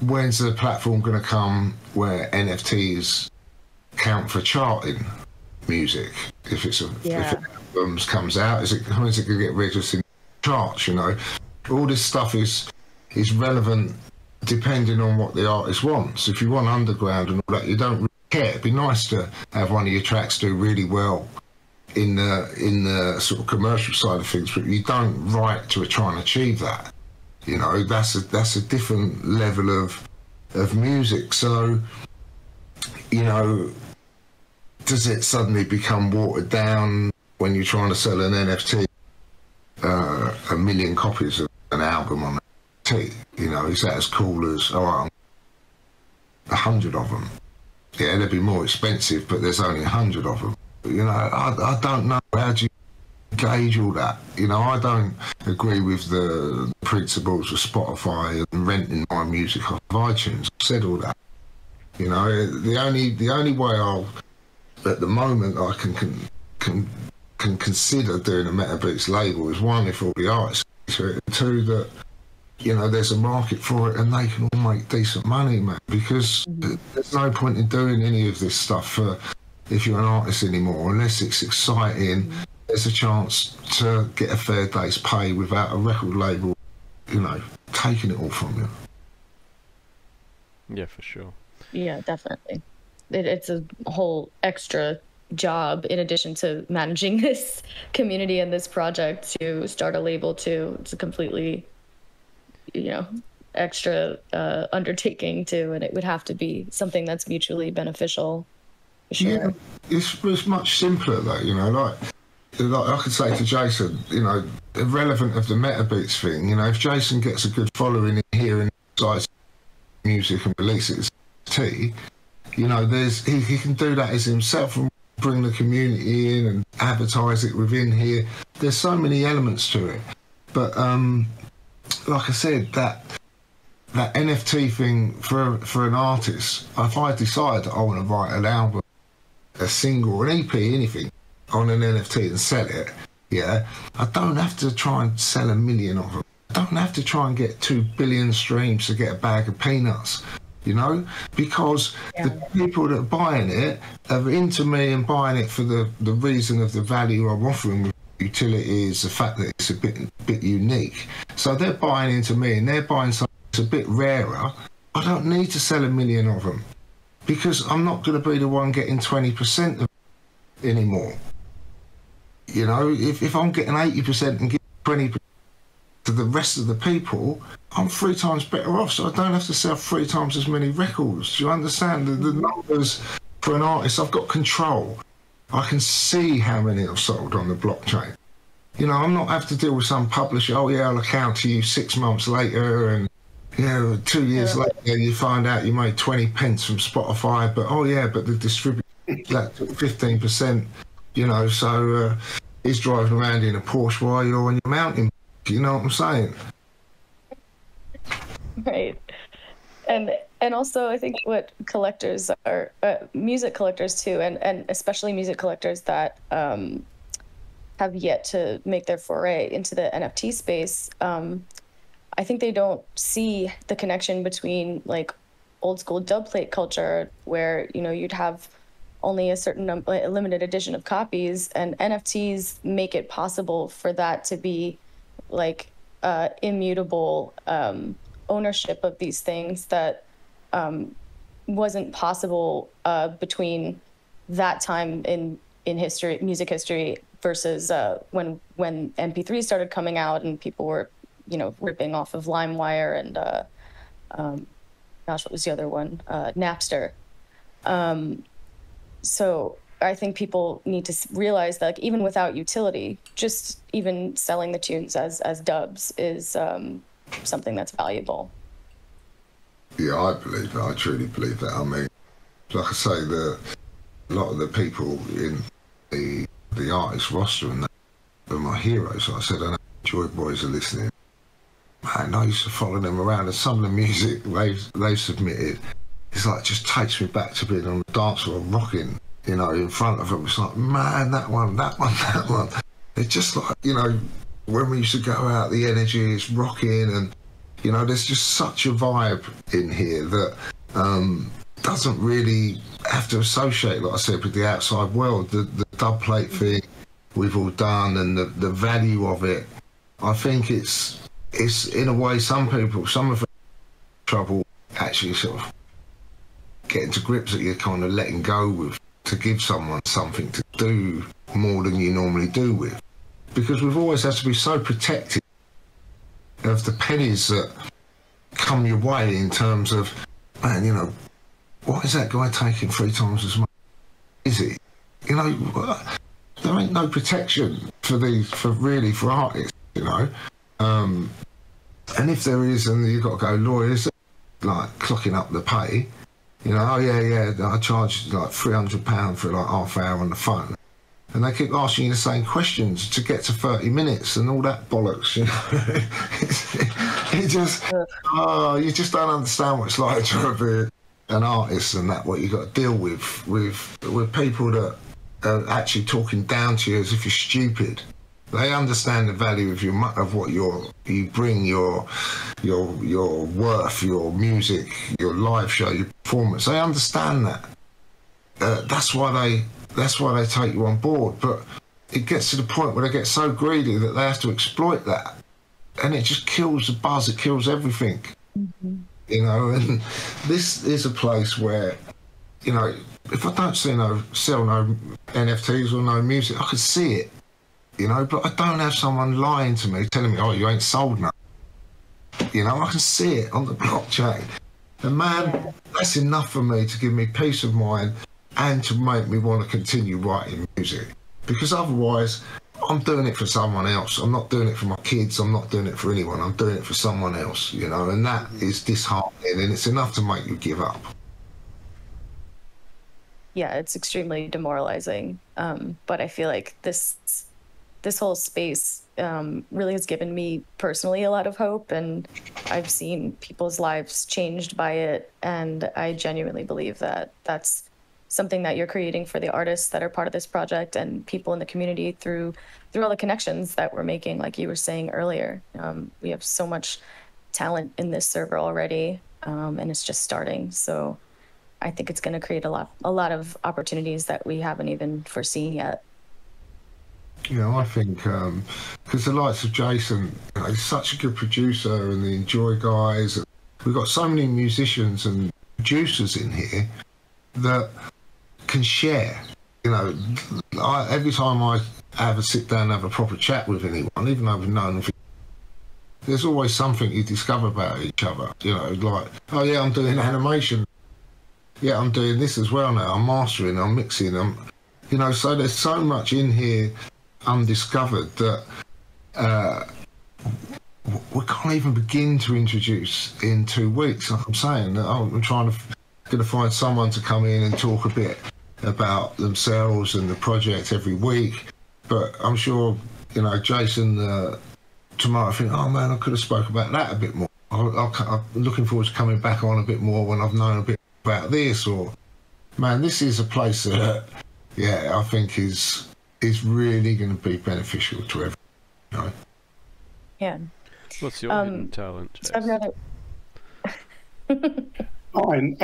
when's the platform going to come where NFTs count for charting music? If it's if an album comes out, when's it going to get registered in charts? You know, all this stuff is relevant depending on what the artist wants. If you want underground and all that, you don't really care. It'd be nice to have one of your tracks do really well in the sort of commercial side of things, but you don't write to try and achieve that. You know, that's a different level of music. So, you know, does it suddenly become watered down when you're trying to sell an NFT, 1 million copies of an album on NFT? You know, is that as cool as, all right, 100 of them? Yeah, they'd be more expensive, but there's only 100 of them. You know, I don't know. How do you gauge all that? You know, I don't agree with the principles of Spotify and renting my music off iTunes. I've said all that. You know, the only way at the moment I can consider doing a Metabeats label is, one, if all the artists to it, and two, that, you know, there's a market for it and they can all make decent money, man, because there's no point in doing any of this stuff if you're an artist anymore, unless it's exciting. There's a chance to get a fair day's pay without a record label, you know, taking it all from you. Yeah, for sure. Yeah, definitely. It's a whole extra job in addition to managing this community and this project. To start a label too, it's a completely, you know, extra undertaking too, and it would have to be something that's mutually beneficial. Sure. Yeah, it's much simpler though, you know, like I could say to Jason, you know, irrelevant of the Metabeats thing, you know, if Jason gets a good following in here and decides music and releases tea, you know, he can do that as himself and bring the community in and advertise it within here. There's so many elements to it. But like I said, that NFT thing for an artist, if I decide that I want to write an album, a single, an EP, anything, on an NFT and sell it, yeah, I don't have to try and sell 1 million of them. I don't have to try and get 2 billion streams to get a bag of peanuts, you know, because the people that are buying it are into me and buying it for the reason of the value I'm offering with utility, is the fact that it's a bit unique. So they're buying into me and they're buying something that's a bit rarer. I don't need to sell 1 million of them, because I'm not going to be the one getting 20% of it anymore. You know, if I'm getting 80% and giving 20% to the rest of the people, I'm 3 times better off, so I don't have to sell 3 times as many records. Do you understand? The numbers for an artist, I've got control. I can see how many I've sold on the blockchain. You know, I'm not have to deal with some publisher, oh yeah, I'll account to you 6 months later, and you know, 2 years later you find out you made 20 pence from Spotify, but oh yeah, but the distributor that took 15%, you know, so he's driving around in a Porsche while you're on your mountain. You know what I'm saying? Right. And also I think what collectors are, music collectors too, and especially music collectors that have yet to make their foray into the NFT space, I think they don't see the connection between like old school dub plate culture, where, you know, you'd have only a certain a limited edition of copies, and NFTs make it possible for that to be like immutable ownership of these things that wasn't possible between that time in history, music history, versus when MP3s started coming out and people were, you know, ripping off of LimeWire and gosh, what was the other one? Napster. So I think people need to realize that, like, even without utility, just even selling the tunes as dubs is something that's valuable. Yeah, I believe that. I truly believe that. I mean, like I say, a lot of the people in the artist roster and that are my heroes. Like I said, I know Joy Boys are listening. Man, I used to follow them around, and some of the music they've submitted, it's like, just takes me back to being on the dance floor rocking you know, in front of them. It's like, man, that one, that one, that one. It's just like, you know, when we used to go out, the energy is rocking, and, you know, there's just such a vibe in here that doesn't really have to associate, like I said, with the outside world. The dub plate thing we've all done, and the value of it, I think it's in a way, some of them have trouble actually sort of getting to grips that you're kind of letting go with, to give someone something to do more than you normally do with. Because we've always had to be so protective of the pennies that come your way, in terms of, man, you know, what is that guy taking 3 times as much? Is he? You know, there ain't no protection for artists, you know. And if there is, and you've got to go, lawyers, like clocking up the pay, you know, oh yeah, I charge like £300 for like half hour on the phone. And they keep asking you the same questions to get to 30 minutes and all that bollocks, you know. It just, you just don't understand what it's like to be an artist, and that, what you got to deal with people that are actually talking down to you as if you're stupid. They understand the value of what you bring, your worth, your music, your live show, your performance. They understand that. That's why they take you on board. But it gets to the point where they get so greedy that they have to exploit that, and it just kills the buzz. It kills everything. Mm-hmm. You know, and this is a place where, you know, if I don't sell no NFTs or no music, I can see it. You know, but I don't have someone lying to me, telling me, oh, you ain't sold nothing. You know, I can see it on the blockchain. And man, that's enough for me to give me peace of mind and to make me want to continue writing music. Because otherwise, I'm doing it for someone else. I'm not doing it for my kids. I'm not doing it for anyone. I'm doing it for someone else, you know, and that is disheartening, and it's enough to make you give up. Yeah, it's extremely demoralizing. But I feel like this whole space really has given me personally a lot of hope, and I've seen people's lives changed by it. And I genuinely believe that that's something that you're creating for the artists that are part of this project and people in the community through all the connections that we're making, like you were saying earlier. We have so much talent in this server already, and it's just starting. So I think it's going to create a lot of opportunities that we haven't even foreseen yet. You know, I think because the likes of Jason, you know, he's such a good producer, and the Enjoy guys. We've got so many musicians and producers in here that can share. You know, every time I have a sit down and have a proper chat with anyone, even though we've known them, there's always something you discover about each other. You know, like, oh yeah, I'm doing animation. Yeah, I'm doing this as well now. I'm mastering, I'm mixing, you know, so there's so much in here undiscovered that we can't even begin to introduce in 2 weeks. Like I'm saying, I'm going to find someone to come in and talk a bit about themselves and the project every week. But I'm sure, you know, Jason tomorrow think, oh man, I could have spoke about that a bit more. I'm looking forward to coming back on a bit more when I've known a bit about this. Or, man, this is a place that, yeah, I think is really going to be beneficial to everyone. You know? Yeah. What's your hidden talent, Jason? So I've Mine.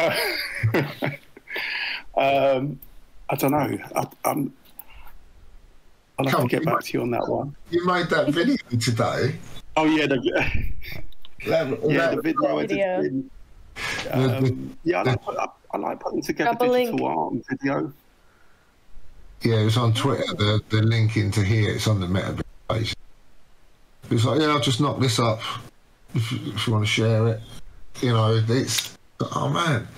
I don't know. I'll have to get back to you on that one. You made that video today. Oh yeah, the video. I like putting together digital art and video. Yeah, it was on Twitter. The link into here. It's on the Meta page. It's like, yeah, I'll just knock this up if you want to share it. You know, it's, oh man.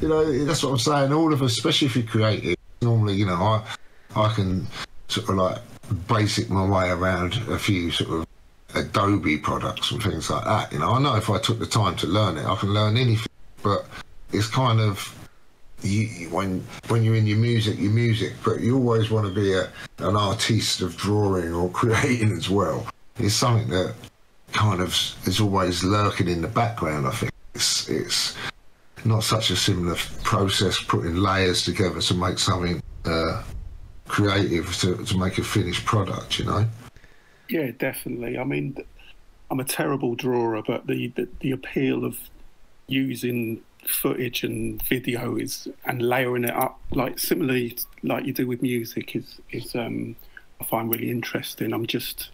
You know, that's what I'm saying. All of us, especially if you're creative, normally, you know, I can sort of like basic my way around a few sort of Adobe products and things like that. You know, I know if I took the time to learn it, I can learn anything. But it's kind of, when you're in your music, but you always want to be an artiste of drawing or creating as well. It's something that kind of is always lurking in the background. I think it's not such a similar process, putting layers together to make something creative to make a finished product, you know? Yeah, definitely. I mean, I'm a terrible drawer, but the appeal of using footage and video and layering it up, like similarly like you do with music, is I find really interesting. I'm just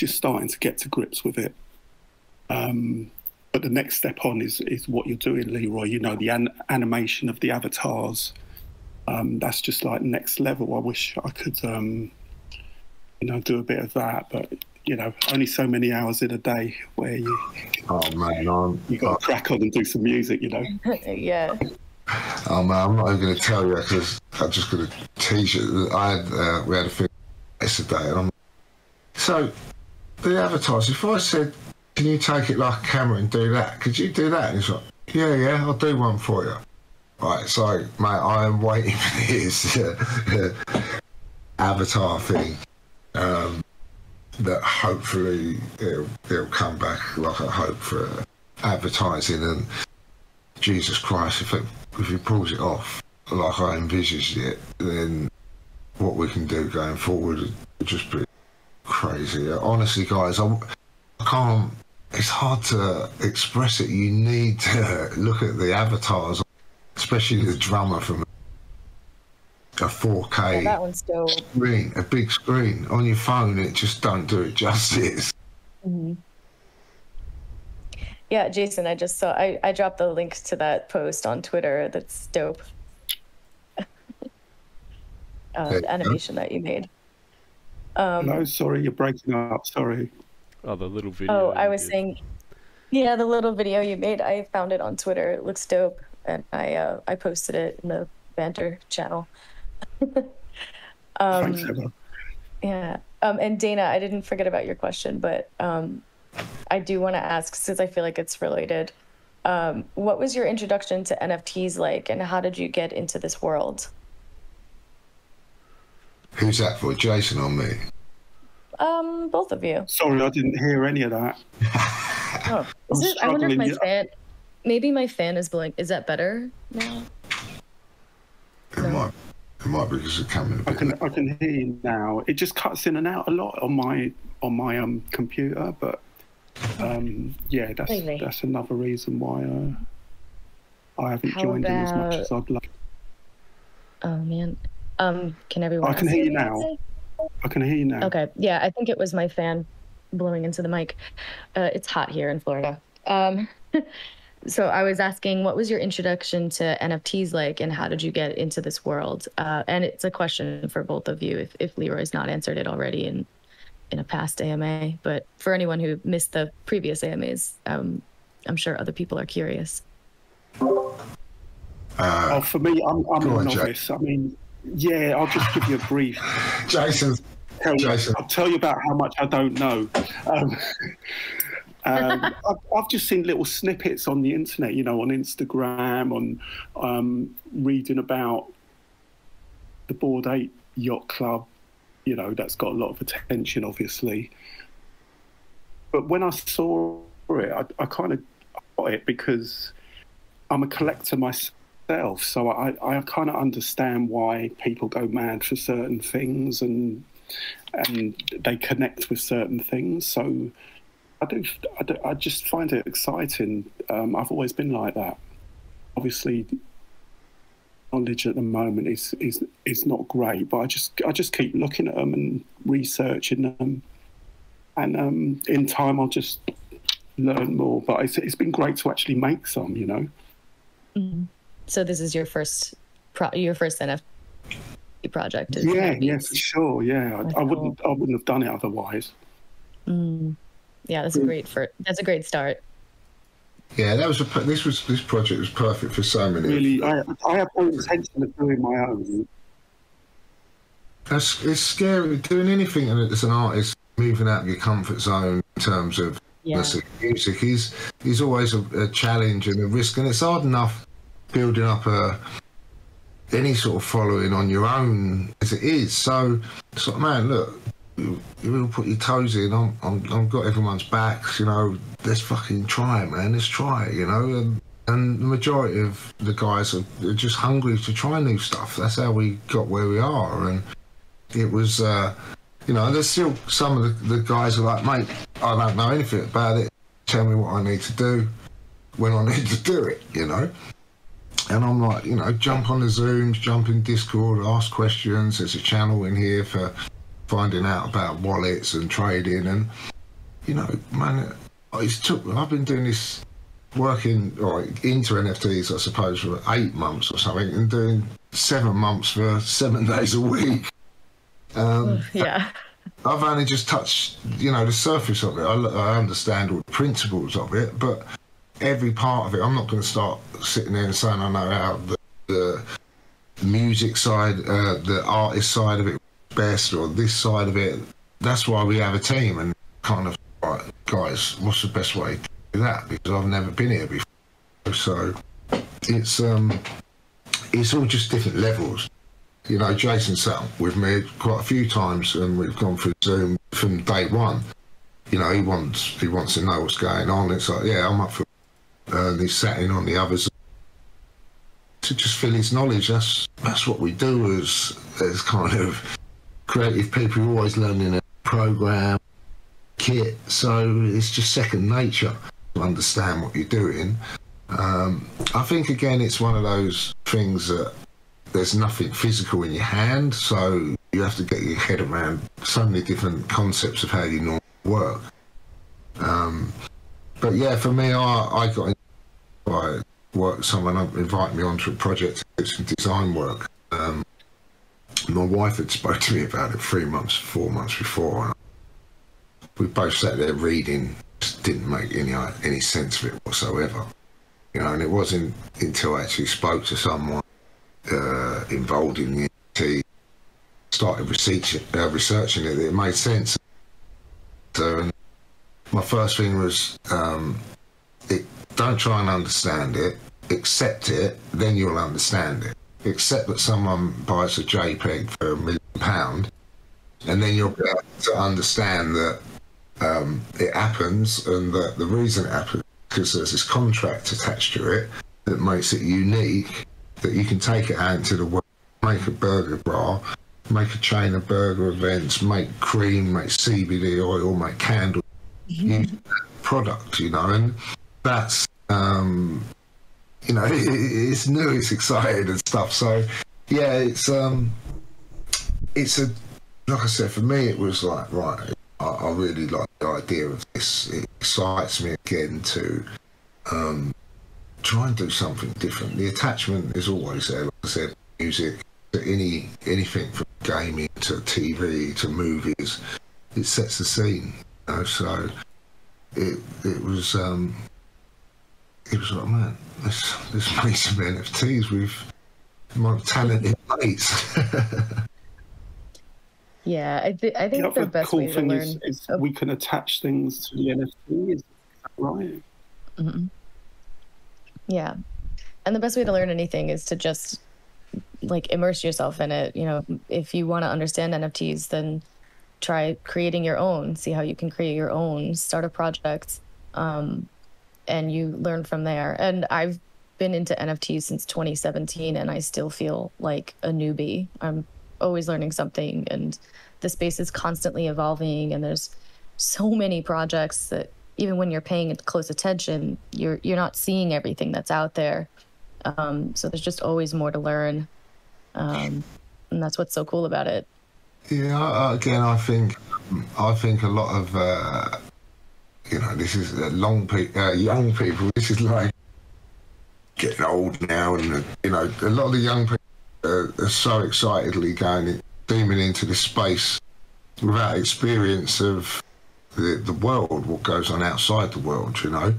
starting to get to grips with it. But the next step on is what you're doing, Leeroy. You know, the animation of the avatars. That's just like next level. I wish I could, you know, do a bit of that, but you know, only so many hours in a day where you. Oh man, you got to crack on and do some music, you know. Yeah. Oh man, I'm not even going to tell you because I'm just going to tease you. We had a thing yesterday, and so the avatars. If I said, "Can you take it like a camera and do that?" Could you do that? And he's like, "Yeah, I'll do one for you." Right, so mate, I am waiting for this avatar thing. That hopefully it'll come back, like I hope, for advertising. And Jesus Christ, if he pulls it off like I envisaged it, then what we can do going forward would just be crazy. Honestly, guys, I can't. It's hard to express it. You need to look at the avatars, especially the drummer from a 4K that one's dope. Screen, a big screen. On your phone, it just don't do it justice. Mm-hmm. Yeah, Jason, I just saw, I dropped the link to that post on Twitter. That's dope. The animation that you made. No, sorry, you're breaking up. Sorry. Oh, the little video. Oh, I was saying, yeah, the little video you made. I found it on Twitter. It looks dope, and I posted it in the banter channel. Thanks, Emma. Yeah. And Dana, I didn't forget about your question, but I do want to ask, since I feel like it's related, what was your introduction to NFTs like, and how did you get into this world? Who's that for, Jason or me? Both of you. Sorry, I didn't hear any of that. Oh, I wonder if my fan, maybe my fan is blowing. Is that better now? It might be because it's coming a bit. I can hear you now. It just cuts in and out a lot on my computer, but yeah, that's another reason why I haven't joined in as much as I'd like. Oh man, can everyone? I can hear you now. I can hear you now. Okay, yeah, I think it was my fan blowing into the mic. It's hot here in Florida. So I was asking, what was your introduction to NFTs like, and how did you get into this world? And it's a question for both of you, if Leeroy's not answered it already in a past AMA. But for anyone who missed the previous AMAs, I'm sure other people are curious. For me, I'm a novice. Jay. I mean, yeah, I'll just give you a brief. Jason. I'll tell you about how much I don't know. I've just seen little snippets on the internet, you know, on Instagram, on reading about the Bored Ape Yacht Club, you know, that's got a lot of attention, obviously. But when I saw it, I kind of got it because I'm a collector myself, so I kind of understand why people go mad for certain things and they connect with certain things. So I just find it exciting. I've always been like that. Obviously, knowledge at the moment is not great, but I just keep looking at them and researching them, and in time I'll just learn more. But it's been great to actually make some, you know. Mm-hmm. So this is your first NFT project? Yeah, for sure. Yeah, I wouldn't have done it otherwise. Mm. Yeah, that's a great start. Yeah, this project was perfect for so many. Really, I have no intention of doing my own. It's scary doing anything as an artist, moving out of your comfort zone in terms of music is always a challenge and a risk, and it's hard enough building up any sort of following on your own as it is. So it's like, man, look, you will put your toes in. I've got everyone's backs, you know. Let's fucking try it, man. Let's try it, you know. And the majority of the guys are just hungry to try new stuff. That's how we got where we are. And it was, you know, there's still some of the guys are like, mate, I don't know anything about it. Tell me what I need to do when I need to do it, you know. And I'm like, you know, jump on the Zooms, jump in Discord, ask questions. There's a channel in here for finding out about wallets and trading. And, you know, man, I've been doing this, working into NFTs, I suppose, for 8 months or something, and doing 7 months for 7 days a week. Yeah. I've only just touched, you know, the surface of it. I understand all the principles of it, but every part of it, I'm not going to start sitting there and saying I know how the music side, the artist side of it best, or this side of it. That's why we have a team and kind of, right, guys, what's the best way to do that? Because I've never been here before. So it's all just different levels. You know, Jason sat with me quite a few times, and we've gone through Zoom from day one. You know, he wants to know what's going on. It's like, yeah, I'm up for. And he's sat in on the others to just fill his knowledge. That's what we do as kind of creative people. You're always learning a program, kit, so it's just second nature to understand what you're doing. I think again, it's one of those things that there's nothing physical in your hand, so you have to get your head around so many different concepts of how you normally work. But yeah, for me, I got by work. Someone invited me onto a project to do some design work. My wife had spoke to me about it 3 months, 4 months before, and we both sat there reading. Just didn't make any sense of it whatsoever, you know. And it wasn't until I actually spoke to someone involved in the NFT, started researching it, that it made sense. So my first thing was, don't try and understand it, accept it, then you'll understand it. Accept that someone buys a JPEG for £1 million, and then you'll be able to understand that it happens, and that the reason it happens because there's this contract attached to it that makes it unique, that you can take it out into the world, make a burger bar, make a chain of burger events, make cream, make CBD oil, make candles, use that product, you know. And that's, you know, it's new, it's exciting and stuff. So, yeah, it's a, like I said, for me, it was like, right, I really like the idea of this. It excites me again to try and do something different. The attachment is always there, like I said, music, to anything from gaming to TV to movies. It sets the scene, you know. So it was like, man, let's make some NFTs with my talented mates. Yeah, I think the best way to learn is we can attach things to the NFT. Is that right? Mm-hmm. Yeah, and the best way to learn anything is to just like immerse yourself in it. You know, if you want to understand NFTs, then try creating your own. See how you can create your own. Start a project, and you learn from there. And I've been into NFTs since 2017, and I still feel like a newbie. I'm always learning something, and the space is constantly evolving, and there's so many projects that even when you're paying close attention, you're not seeing everything that's out there. So there's just always more to learn, and that's what's so cool about it. Yeah, again, I think a lot of you know, this is young people. This is like getting old now, and you know, a lot of the young people are so excitedly beaming into this space without experience of the world, what goes on outside the world, you know.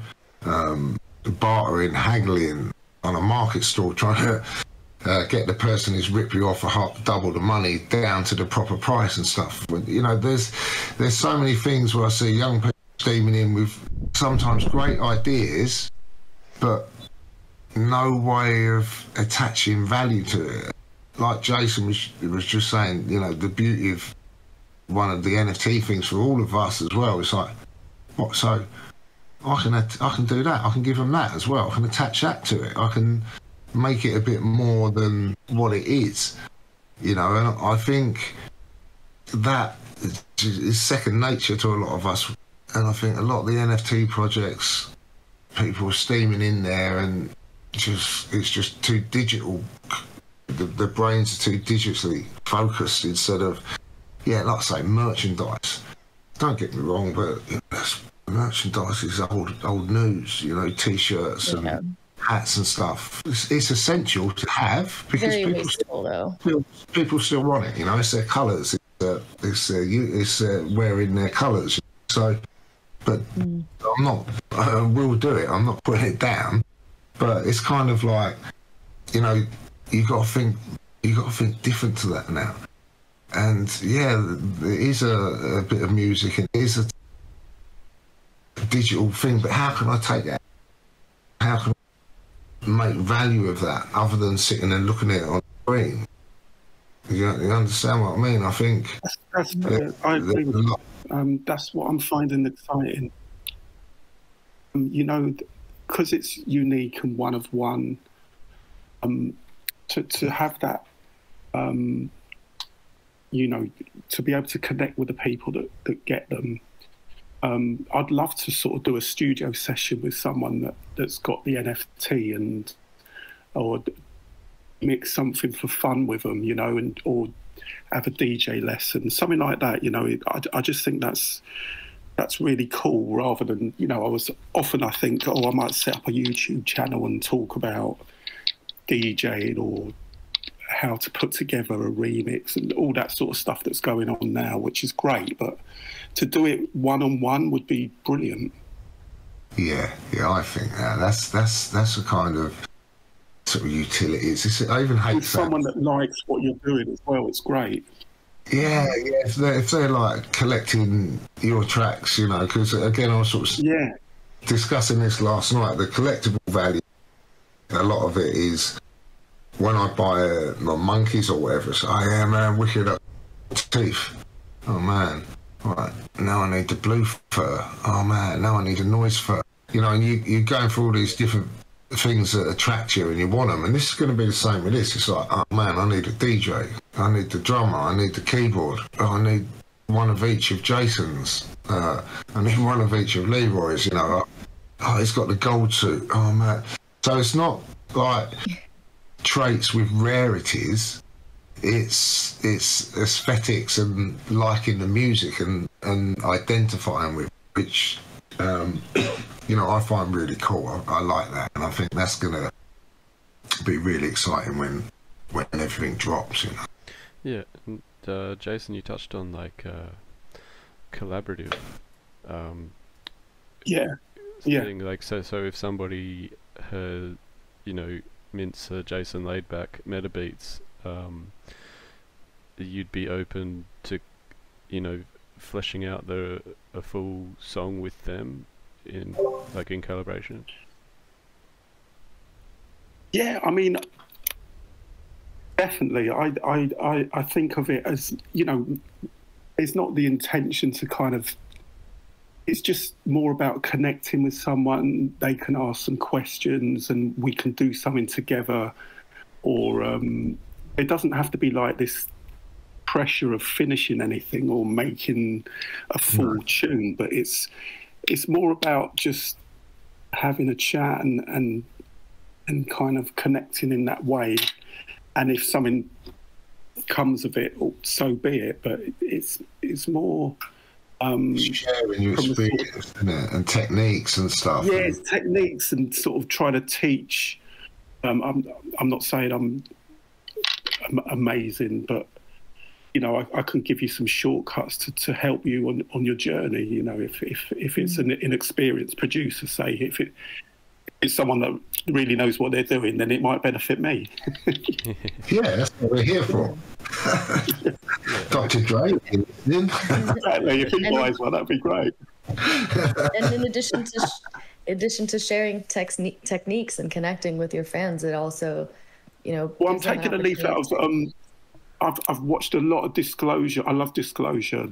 Bartering, haggling on a market stall, trying to get the person who's ripped you off for double the money down to the proper price and stuff. You know, there's so many things where I see young people steaming in with sometimes great ideas, but no way of attaching value to it. Like Jason was just saying, you know, the beauty of one of the NFT things for all of us as well. It's like, what? So I can do that. I can give them that as well. I can attach that to it. I can make it a bit more than what it is, you know. And I think that is second nature to a lot of us. And I think a lot of the NFT projects, people are steaming in there, and it's just too digital. The brains are too digitally focused instead of, like I say, merchandise. Don't get me wrong, but merchandise is old news, you know, T-shirts and hats and stuff. It's essential to have because very wasteful, though. People still want it, you know. It's their colours. It's wearing their colours. So, but I'm not. I will do it. I'm not putting it down. But it's kind of like, you know, you got to think different to that now. And there is a bit of music, and it is a digital thing. But how can I take that? How can I make value of that other than sitting and looking at it on the screen? You understand what I mean? I think I agree with you. That's what I'm finding exciting. You know, because it's unique and one of one. To have that, you know, to be able to connect with the people that get them. I'd love to sort of do a studio session with someone that's got the NFT or mix something for fun with them, you know, or have a DJ lesson, something like that. You know, I just think that's really cool. Rather than, you know, I think, I might set up a YouTube channel and talk about DJing or how to put together a remix and all that sort of stuff that's going on now, which is great. But to do it one-on-one would be brilliant. Yeah, I think that's a kind of sort of utilities. I even hate someone that likes what you're doing as well. It's great. Yeah. If they're like collecting your tracks, you know, because again, I was sort of discussing this last night. The collectible value, a lot of it is when I buy my monkeys or whatever. So man, wicked up teeth. Oh man, right now I need the blue fur. Oh man, now I need a noise fur. You know, and you're going through all these different things that attract you and you want them, and this is going to be the same with this. It's like, oh man, I need a DJ, I need the drummer, I need the keyboard, I need one of each of Jason's, I need one of each of Leeroy's, you know. Oh, he's got the gold suit, oh man. So it's not like traits with rarities, it's aesthetics and liking the music and identifying with, which you know, I find really cool. I like that, and I think that's gonna be really exciting when everything drops, you know. Yeah, and Jason, you touched on like collaborative. Thing, like so if somebody has, you know, mints Jason Laidback meta beats, you'd be open to, you know, fleshing out a full song with them in collaboration. Yeah, I mean, definitely. I think of it as, you know, it's not the intention to kind of. It's just more about connecting with someone. They can ask some questions and we can do something together. Or it doesn't have to be like this pressure of finishing anything or making a full tune, but it's more about just having a chat and kind of connecting in that way. And if something comes of it, so be it. But it's more sharing your experience, isn't it? And techniques and stuff. Yeah, it's techniques and sort of trying to teach. I'm not saying I'm amazing, but you know, I can give you some shortcuts to help you on your journey. You know, if it's an inexperienced producer, say, if it's someone that really knows what they're doing, then it might benefit me. Yeah, that's what we're here for. Dr. Dre. Exactly. If he buys one, that'd be great. And in addition to sharing techniques and connecting with your fans, it also, you know. Well, I'm taking a leaf out of. I've watched a lot of Disclosure. I love Disclosure.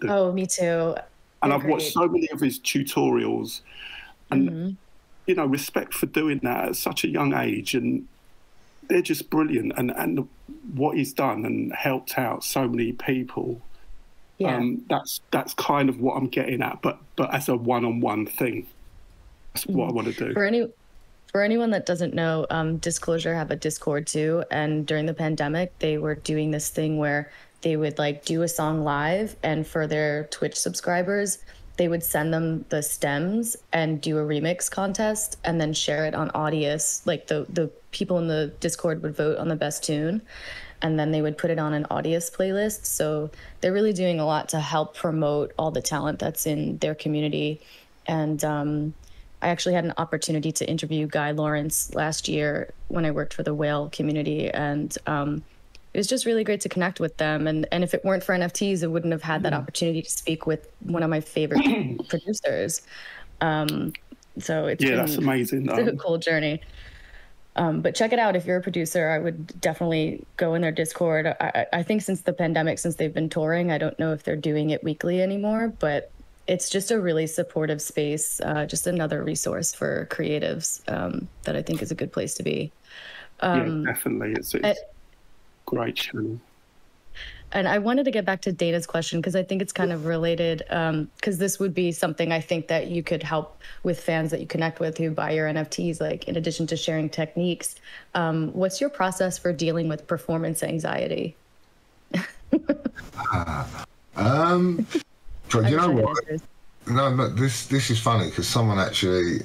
Oh, me too. And I've watched so many of his tutorials, And, you know, respect for doing that at such a young age. And they're just brilliant. And what he's done and helped out so many people. Yeah. That's kind of what I'm getting at, but as a one-on-one thing. That's what I want to do. For anyone that doesn't know, Disclosure have a Discord too, and during the pandemic, they were doing this thing where they would like do a song live, and for their Twitch subscribers, they would send them the stems and do a remix contest, and then share it on Audius. Like the people in the Discord would vote on the best tune, and then they would put it on an Audius playlist. So they're really doing a lot to help promote all the talent that's in their community. And I actually had an opportunity to interview Guy Lawrence last year when I worked for the whale community. And it was just really great to connect with them. And if it weren't for NFTs, I wouldn't have had that opportunity to speak with one of my favorite producers. So it's that's amazing. It's a cool journey. But check it out. If you're a producer, I would definitely go in their Discord. I think since the pandemic, since they've been touring, I don't know if they're doing it weekly anymore, but it's just a really supportive space, just another resource for creatives that I think is a good place to be. Yeah, definitely. It's great channel. And I wanted to get back to Dana's question because I think it's kind of related, because this would be something I think that you could help with fans that you connect with who buy your NFTs, like in addition to sharing techniques. What's your process for dealing with performance anxiety? But you know what? No, but this is funny because someone actually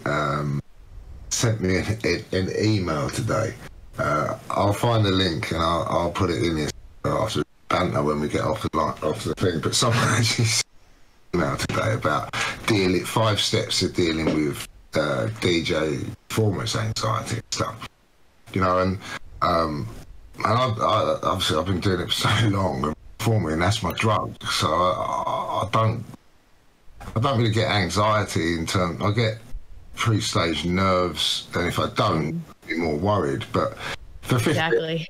sent me an email today. I'll find the link and I'll put it in here after banter when we get off the thing. But someone actually sent me an email today about 5 steps to dealing with DJ performance anxiety and stuff. You know, and obviously I've been doing it for so long. Performing, that's my drug. So I don't really get anxiety in terms. I get pre-stage nerves, and if I don't, I'll be more worried. But for 15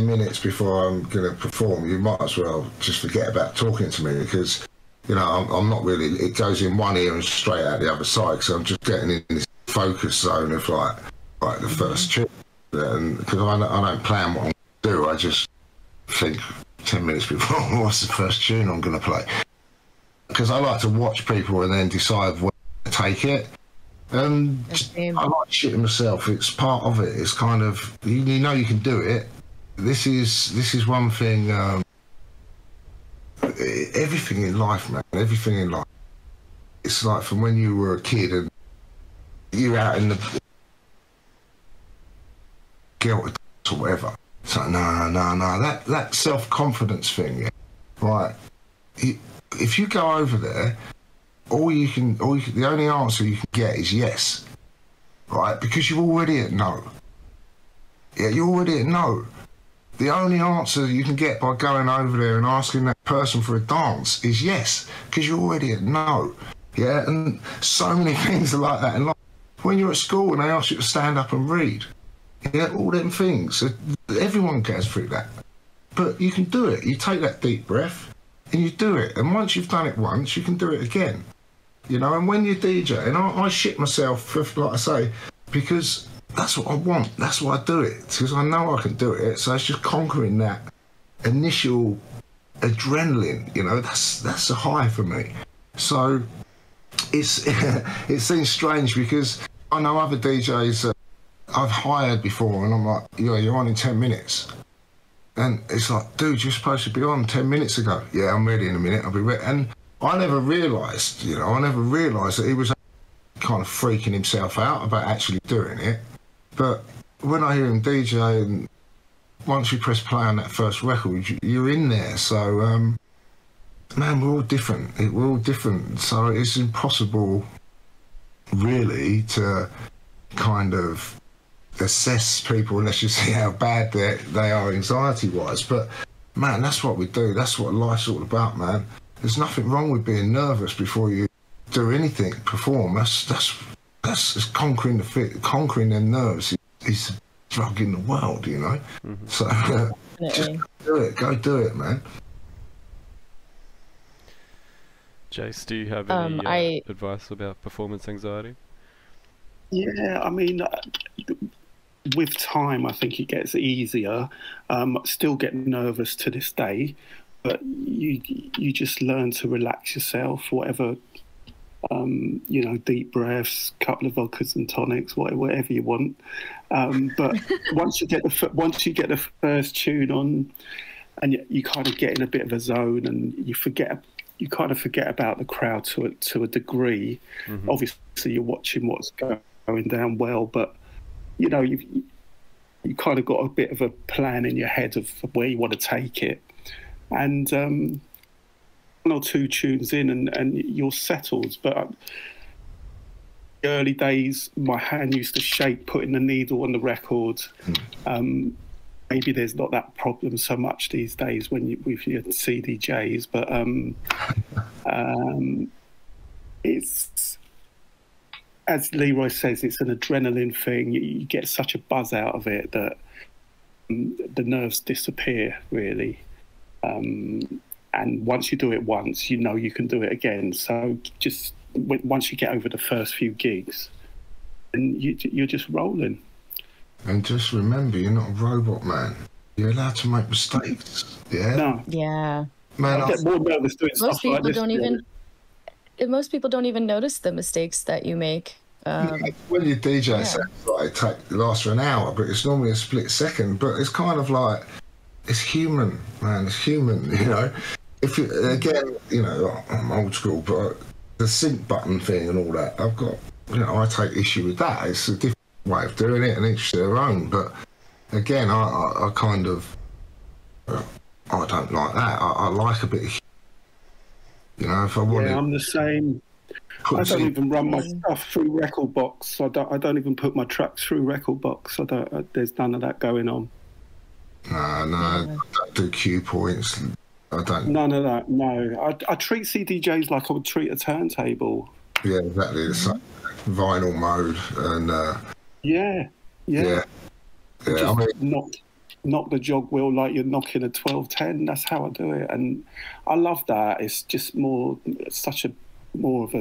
minutes before I'm going to perform, you might as well just forget about talking to me because, you know, I'm not really. It goes in one ear and straight out the other side. So I'm just getting in this focus zone of like the first tune, and because I don't plan what I'm going to do, I just think 10 minutes before what's the first tune I'm going to play, because I like to watch people and then decide when to take it. And I like shitting myself. It's part of it. It's kind of you know you can do it. This is one thing. Everything in life, man. Everything in life. It's like from when you were a kid and you're out in the guilt or whatever. So no. That self-confidence thing, yeah, right? If you go over there, the only answer you can get is yes, right? Because you're already at no. Yeah, you're already at no. The only answer you can get by going over there and asking that person for a dance is yes, because you're already at no. Yeah, and so many things are like that in life. When you're at school and they ask you to stand up and read, yeah, all them things. Everyone goes through that. But you can do it. You take that deep breath and you do it. And once you've done it once, you can do it again. You know, and when you DJ, and I shit myself, for, like I say, because that's what I want. That's why I do it. Because I know I can do it. So it's just conquering that initial adrenaline, you know, that's a high for me. So it seems strange because I know other DJs I've hired before, and I'm like, yeah, you're on in 10 minutes. And it's like, dude, you're supposed to be on 10 minutes ago. Yeah, I'm ready in a minute. I'll be ready. And I never realised, you know, that he was kind of freaking himself out about actually doing it. But when I hear him DJ, and once you press play on that first record, you're in there. So, man, we're all different. We're all different. So it's impossible, really, to kind of assess people unless you see how bad they are anxiety-wise. But, man, that's what we do. That's what life's all about, man. There's nothing wrong with being nervous before you do anything, perform. That's conquering them nerves. It's a drug in the world, you know. Mm-hmm. So just go do it, man. Jace, do you have any advice about performance anxiety? Yeah, I mean, with time, I think it gets easier. Still get nervous to this day, but you just learn to relax yourself. Whatever, deep breaths, couple of vodkas and tonics, whatever you want. But once you get the first tune on, and you kind of get in a bit of a zone, and you kind of forget about the crowd to a degree. Mm-hmm. Obviously, you're watching what's going down well, but you kind of got a bit of a plan in your head of where you want to take it, and one or two tunes in, and you're settled. But the early days, my hand used to shake putting the needle on the record. Maybe there's not that problem so much these days with your CDJs, but it's, as Leeroy says, it's an adrenaline thing. You get such a buzz out of it that the nerves disappear, really. And once you do it once, you know you can do it again. So just once you get over the first few gigs, and you're just rolling. And just remember, you're not a robot, man. You're allowed to make mistakes. Yeah. No. Yeah. Man, I get more nervous doing stuff like this. Most people don't even notice the mistakes that you make. When your DJ set, it lasts for an hour, but it's normally a split second. But it's kind of like, it's human, man. It's human, you know. If you, again, you know, I'm old school, but the sync button thing and all that, I take issue with that. It's a different way of doing it, and each their own. But again, I kind of, I don't like that. I like a bit of, you know, if I want I'm the same. I don't even run my stuff through Record Box. I don't even put my tracks through Record Box. There's none of that going on. No, I don't do cue points. I don't. None of that. No, I treat CDJs like I would treat a turntable. Yeah, exactly. It's like vinyl mode, and yeah. I mean, knock the jog wheel like you're knocking a 1210. That's how I do it, and I love that. It's just more of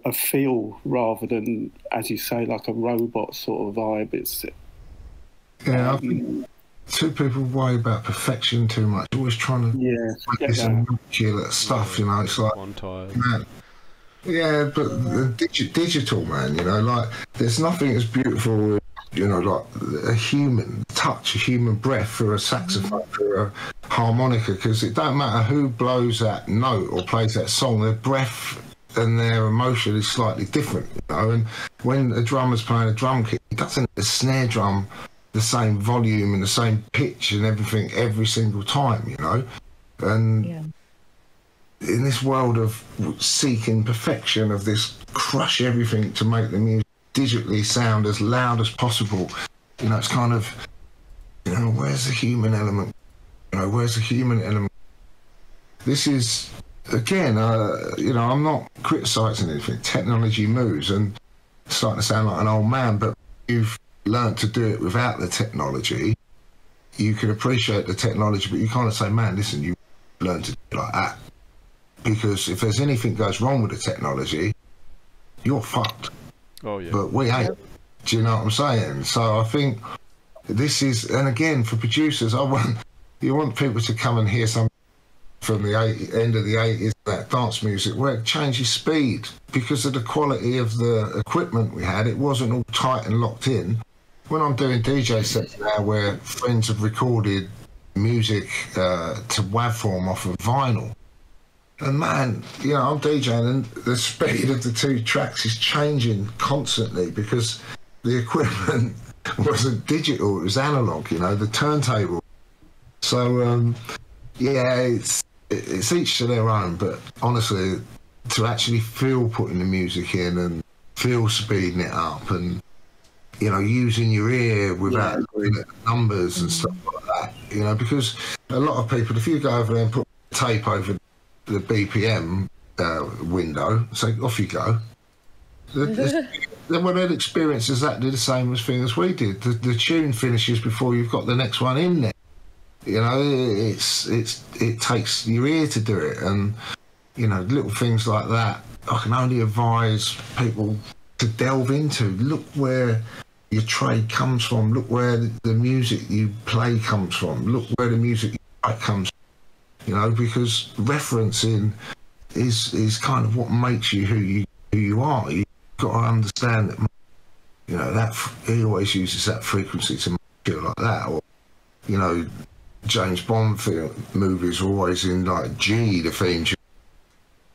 a feel rather than, as you say, like a robot sort of vibe. It's I think two people worry about perfection too much. Always trying to make this immaculate stuff. You know, it's like, man, yeah, but the digital, man. You know, like there's nothing as beautiful, you know, like a human touch, a human breath through a saxophone, through a harmonica, because it don't matter who blows that note or plays that song, their breath and their emotion is slightly different, you know. And when a drummer's playing a drum kit, he doesn't the snare drum the same volume and the same pitch and everything every single time, you know. And in this world of seeking perfection, of this crush everything to make the music digitally sound as loud as possible, you know, it's kind of, you know, where's the human element? You know, where's the human element? This is, again, you know, I'm not criticising anything. Technology moves, and it's starting to sound like an old man, but you've learned to do it without the technology. You can appreciate the technology, but you kind of say, man, listen, you learn to do it like that. Because if there's anything goes wrong with the technology, you're fucked. Oh, yeah. But we ain't. Do you know what I'm saying? So I think this is, and again, for producers, you want people to come and hear something from the end of the 80s, that dance music, where it changes speed because of the quality of the equipment we had. It wasn't all tight and locked in. When I'm doing DJ sets now where friends have recorded music to WAV form off of vinyl, and man, you know, I'm DJing and the speed of the two tracks is changing constantly because the equipment wasn't digital, it was analog, you know, the turntable. So, yeah, it's each to their own, but honestly, to actually feel putting the music in and feel speeding it up and, you know, using your ear without looking at numbers and stuff like that, you know, because a lot of people, if you go over there and put tape over the BPM window, say, off you go. Then when they'd experience exactly the same thing as we did. The tune finishes before you've got the next one in there. You know, it takes your ear to do it, and you know, little things like that. I can only advise people to delve into. Look where your trade comes from. Look where the music you play comes from. Look where the music you write comes from. You know, because referencing is kind of what makes you who you are. You've got to understand that, you know, that he always uses that frequency to make you feel like that. Or, you know, James Bond movies are always in like G, the theme,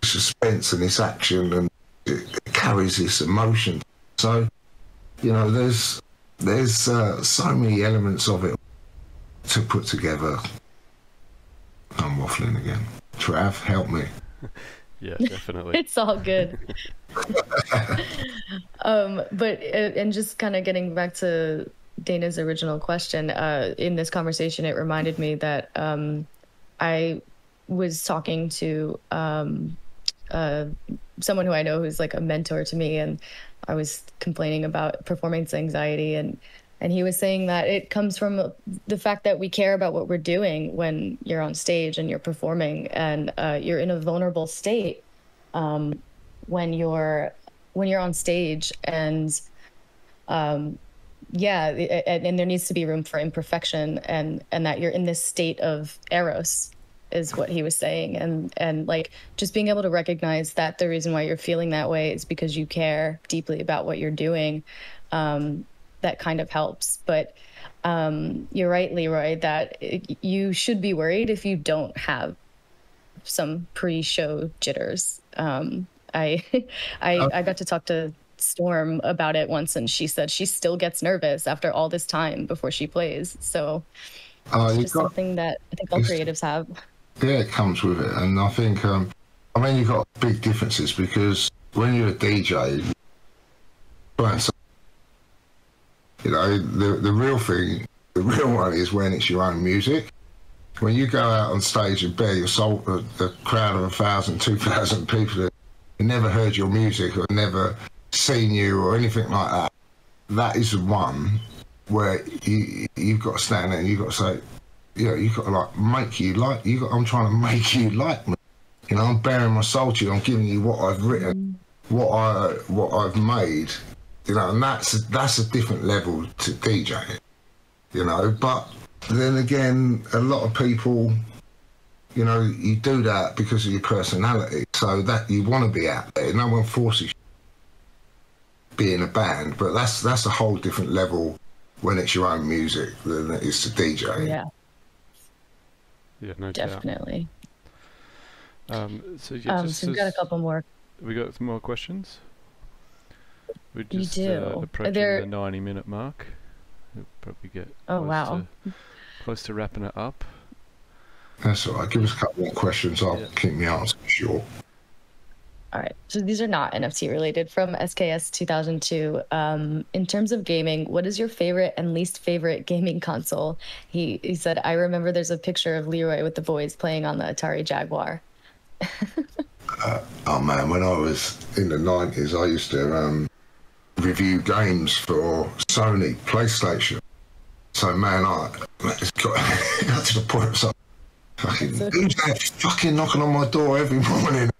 suspense and this action, and it carries this emotion. So, you know, there's so many elements of it to put together. I'm waffling again. Trav, help me. Yeah, definitely. It's all good. But and just kind of getting back to Dana's original question, in this conversation, it reminded me that I was talking to someone who I know who's like a mentor to me, and I was complaining about performance anxiety, and he was saying that it comes from the fact that we care about what we're doing when you're on stage and you're performing, and you're in a vulnerable state when you're on stage, and yeah, and there needs to be room for imperfection, and that you're in this state of eros is what he was saying, and like just being able to recognize that the reason why you're feeling that way is because you care deeply about what you're doing. That kind of helps. But you're right, Leeroy, that you should be worried if you don't have some pre-show jitters. I got to talk to Storm about it once, and she said she still gets nervous after all this time before she plays. So it's just something that I think all creatives have. Yeah, it comes with it. And I think, I mean, you've got big differences, because when you're a DJ, you know, the real thing, the real one is when it's your own music. When you go out on stage and bear your soul, a crowd of 1,000, 2,000 people that never heard your music or never seen you or anything like that, that is the one where you've got to stand there and you've got to say, you know, you've got to like make you like, I'm trying to make you like me. You know, I'm bearing my soul to you. I'm giving you what I've written, what I've made. You know, and that's a different level to DJing. You know, but then again, a lot of people, you know, you do that because of your personality. So that you want to be out there. No one forces you to be in a band, but that's a whole different level when it's your own music than it is to DJ. Yeah. Yeah, no Definitely. doubt. So we've got a couple more. We got some more questions. We're You just do. approaching the 90-minute mark. We'll probably get close to wrapping it up. That's all right. Give us a couple more questions. I'll keep my answer short. All right. So these are not NFT related. From SKS 2002. In terms of gaming, what is your favorite and least favorite gaming console? He said, I remember there's a picture of Leeroy with the boys playing on the Atari Jaguar. Oh man, when I was in the 90s, I used to review games for Sony PlayStation. So man, it's got to the point of something. Who's that fucking knocking on my door every morning?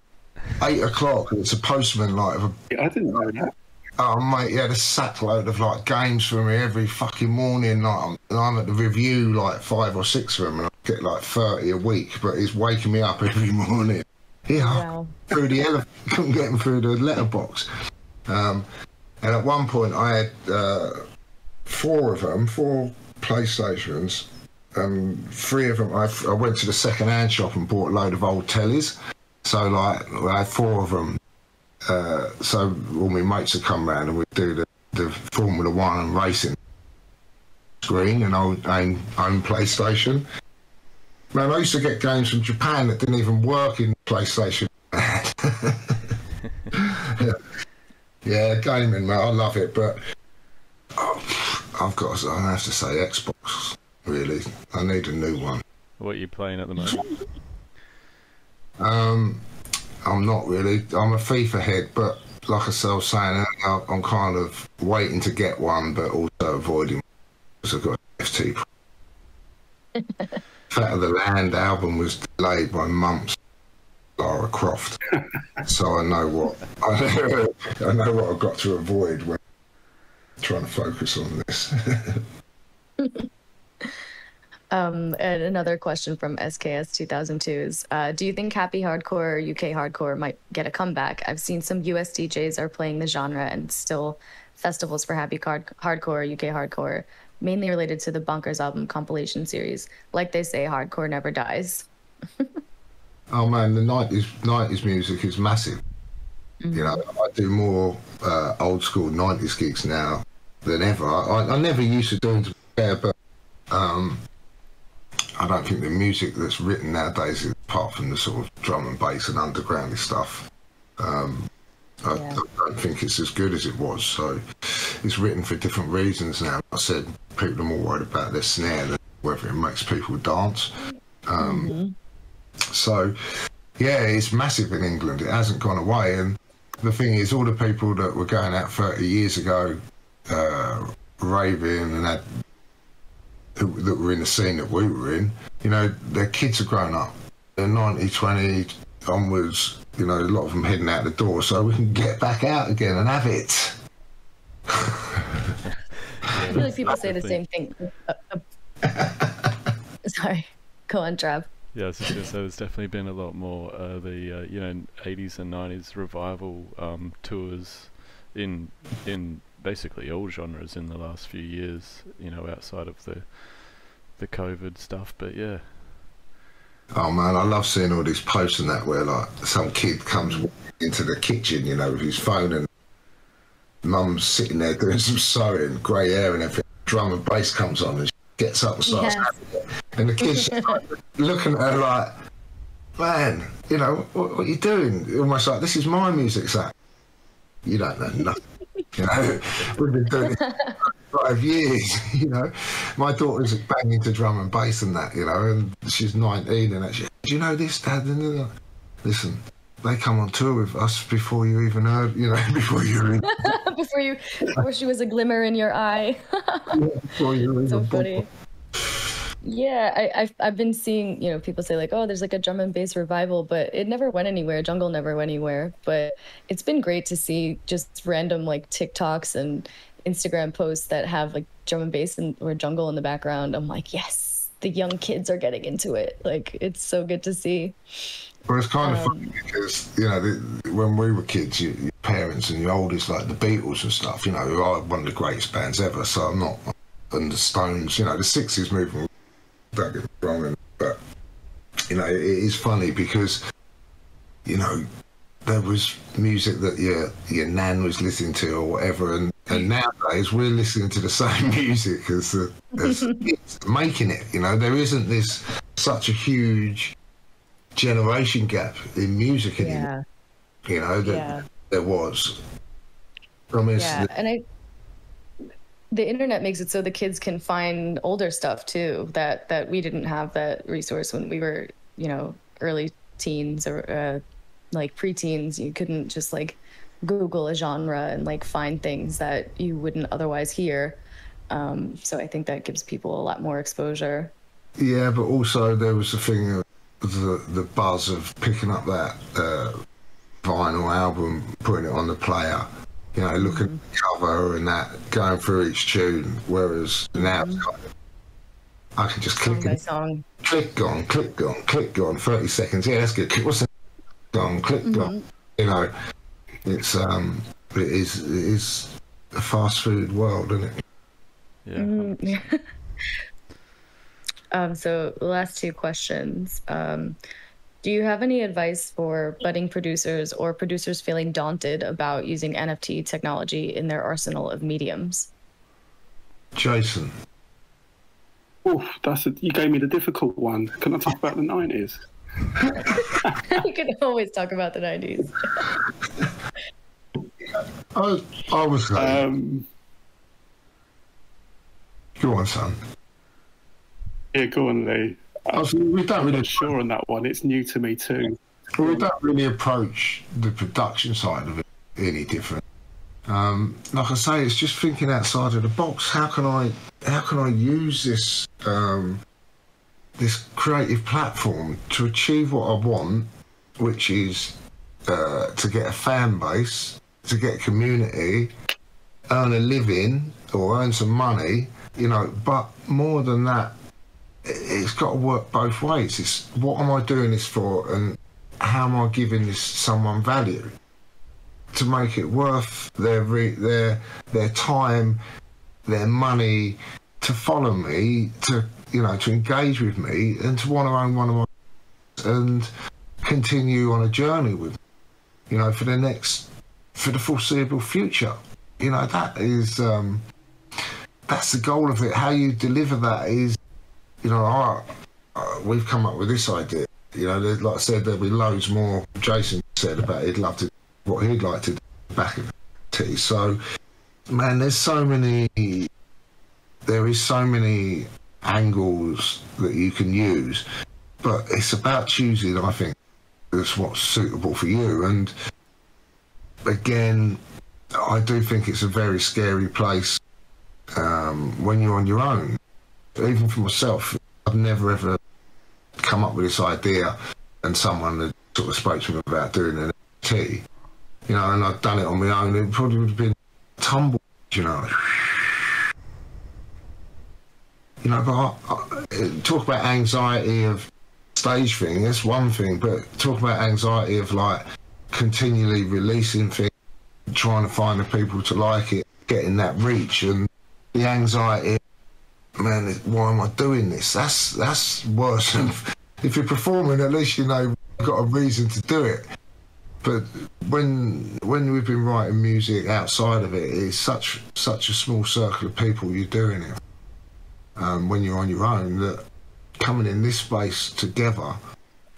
8 o'clock, and it's a postman like. I didn't know that. Oh mate, he had a sackload of like games for me every fucking morning. Like I'm at the review like 5 or 6 of them, and I get like 30 a week. But he's waking me up every morning. Yeah, wow. Through the elephant, couldn't get him through the letterbox. And at one point, I had 4 PlayStations. 3 of them, I went to the second-hand shop and bought a load of old tellies. So like I had 4 of them. So all my mates would come round and we'd do the Formula 1 and racing screen and own PlayStation. Man, I used to get games from Japan that didn't even work in PlayStation. Yeah, gaming, man, I love it, but I have to say Xbox, really. I need a new one. What are you playing at the moment? I'm not really. I'm a FIFA head, but like I was saying, I'm kind of waiting to get one, but also avoiding because I've got an FT. Fat of the Land album was delayed by months. Lara Croft. So I know what I know what I've got to avoid when trying to focus on this. And another question from SKS 2002 is, do you think happy hardcore, UK hardcore might get a comeback? I've seen some US DJs are playing the genre and still festivals for happy hardcore, UK hardcore, mainly related to the Bonkers album compilation series. Like they say, hardcore never dies. Oh man, the 90s music is massive. You know, I do more old school 90s gigs now than ever. I never used to do them, to be fair, but I don't think the music that's written nowadays, apart from the sort of drum and bass and underground stuff, I don't think it's as good as it was. So it's written for different reasons now. I said people are more worried about their snare than whether it makes people dance. So yeah, it's massive in England. It hasn't gone away. And the thing is, all the people that were going out 30 years ago, raving and that were in the scene that we were in, you know, their kids are grown up. They're 90, 20 onwards, you know, a lot of them heading out the door, so we can get back out again and have it. I feel like people say the same thing. Sorry, go on, Trav. Yeah, I was just going to say there's definitely been a lot more you know, 80s and 90s revival tours in basically all genres in the last few years, you know, outside of the COVID stuff, but yeah. Oh man, I love seeing all these posts and that where like some kid comes into the kitchen, you know, with his phone and mum's sitting there doing some sewing, grey hair and everything, drum and bass comes on and she gets up and starts having it. And the kid's looking at her like, man, you know, what are you doing? Almost like, this is my music, Zach. You don't know nothing. You know, we've been doing it for 5 years, you know. My daughter's banging to drum and bass and that, you know, and she's 19 and actually, do you know this, Dad? Listen, they come on tour with us before you even heard, you know, before you were in. before she was a glimmer in your eye. Before you were so funny. Yeah, I've been seeing, you know, people say like, oh, there's like a drum and bass revival, but it never went anywhere. Jungle never went anywhere. But it's been great to see just random like TikToks and Instagram posts that have like drum and bass or jungle in the background. I'm like, yes, the young kids are getting into it. Like, it's so good to see. Well, it's kind of funny because, you know, when we were kids, your parents and your oldest, like the Beatles and stuff, you know, who are one of the greatest bands ever. So I'm not, and the Stones, you know, the 60s movement, don't get me wrong, but, you know, it is funny because, you know, there was music that your nan was listening to or whatever, and nowadays we're listening to the same music as kids making it. You know, there isn't such a huge generation gap in music anymore. You know, there was. I mean, and the internet makes it so the kids can find older stuff too that we didn't have that resource when we were, you know, early teens or like preteens. You couldn't just like Google a genre and like find things that you wouldn't otherwise hear. So I think that gives people a lot more exposure. Yeah, but also there was the thing of the buzz of picking up that vinyl album, putting it on the player, you know, looking at the cover and that, going through each tune, whereas now it's kind of, I can just click it. Click gone, 30 seconds. Yeah, that's good. What's that? Gone, click gone. You know, it's it is a fast food world, isn't it? Yeah. So the last two questions. Do you have any advice for budding producers or producers feeling daunted about using NFT technology in their arsenal of mediums? Jason. Oh, you gave me the difficult one. Can I talk about the 90s? You can always talk about the 90s. I was go on, son. Yeah, go on, Lee. We don't really sure on that one. It's new to me too. We don't really approach the production side of it any different. Like I say, it's just thinking outside of the box. How can I use this this creative platform to achieve what I want which is to get a fan base, to get a community, earn a living or earn some money, you know, but more than that, it's got to work both ways. It's what am I doing this for, and how am I giving this someone value to make it worth their time, their money, to follow me, to, you know, to engage with me, and to want to own one of my and continue on a journey with me, you know, for the foreseeable future. You know, that is that's the goal of it. How you deliver that is, you know, we've come up with this idea. You know, like I said, there'll be loads more. Jason said about he'd love to, what he'd like to do back in the tea. So, man, there is so many angles that you can use, but it's about choosing, I think, that's what's suitable for you. And again, I do think it's a very scary place when you're on your own. Even for myself, I've never ever come up with this idea and someone had sort of spoke to me about doing an NFT, you know, and I'd done it on my own. It probably would have been tumbled, you know. You know, but talk about anxiety of stage thing, that's one thing, but talk about anxiety of like continually releasing things, trying to find the people to like it, getting that reach, and the anxiety, man, why am I doing this? That's worse than if you're performing, at least you know you've got a reason to do it. But when we've been writing music outside of it, it's such a small circle of people you're doing it. When you're on your own, that coming in this space together,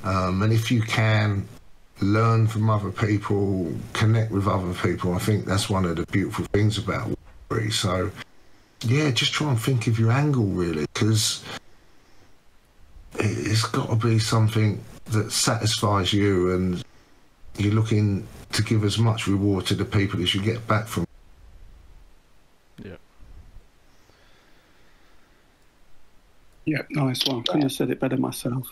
and if you can learn from other people, connect with other people, I think that's one of the beautiful things about Web3. So yeah, just try and think of your angle, really, because it's got to be something that satisfies you, and you're looking to give as much reward to the people as you get back from. Yeah. Yeah, nice one. Couldn't have said it better myself.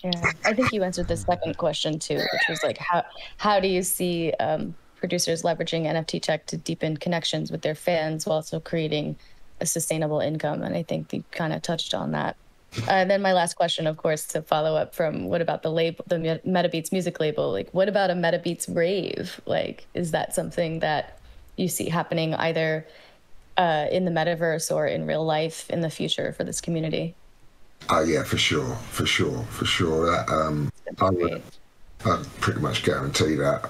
Yeah, I think you answered the second question too, which was like, how do you see producers leveraging NFT tech to deepen connections with their fans while also creating a sustainable income? And I think you kind of touched on that. And then my last question, of course, to follow up from, what about the label, the MetaBeats music label? Like, what about a MetaBeats rave? Like, is that something that you see happening either in the metaverse or in real life in the future for this community? Yeah, for sure. That, I pretty much guarantee that.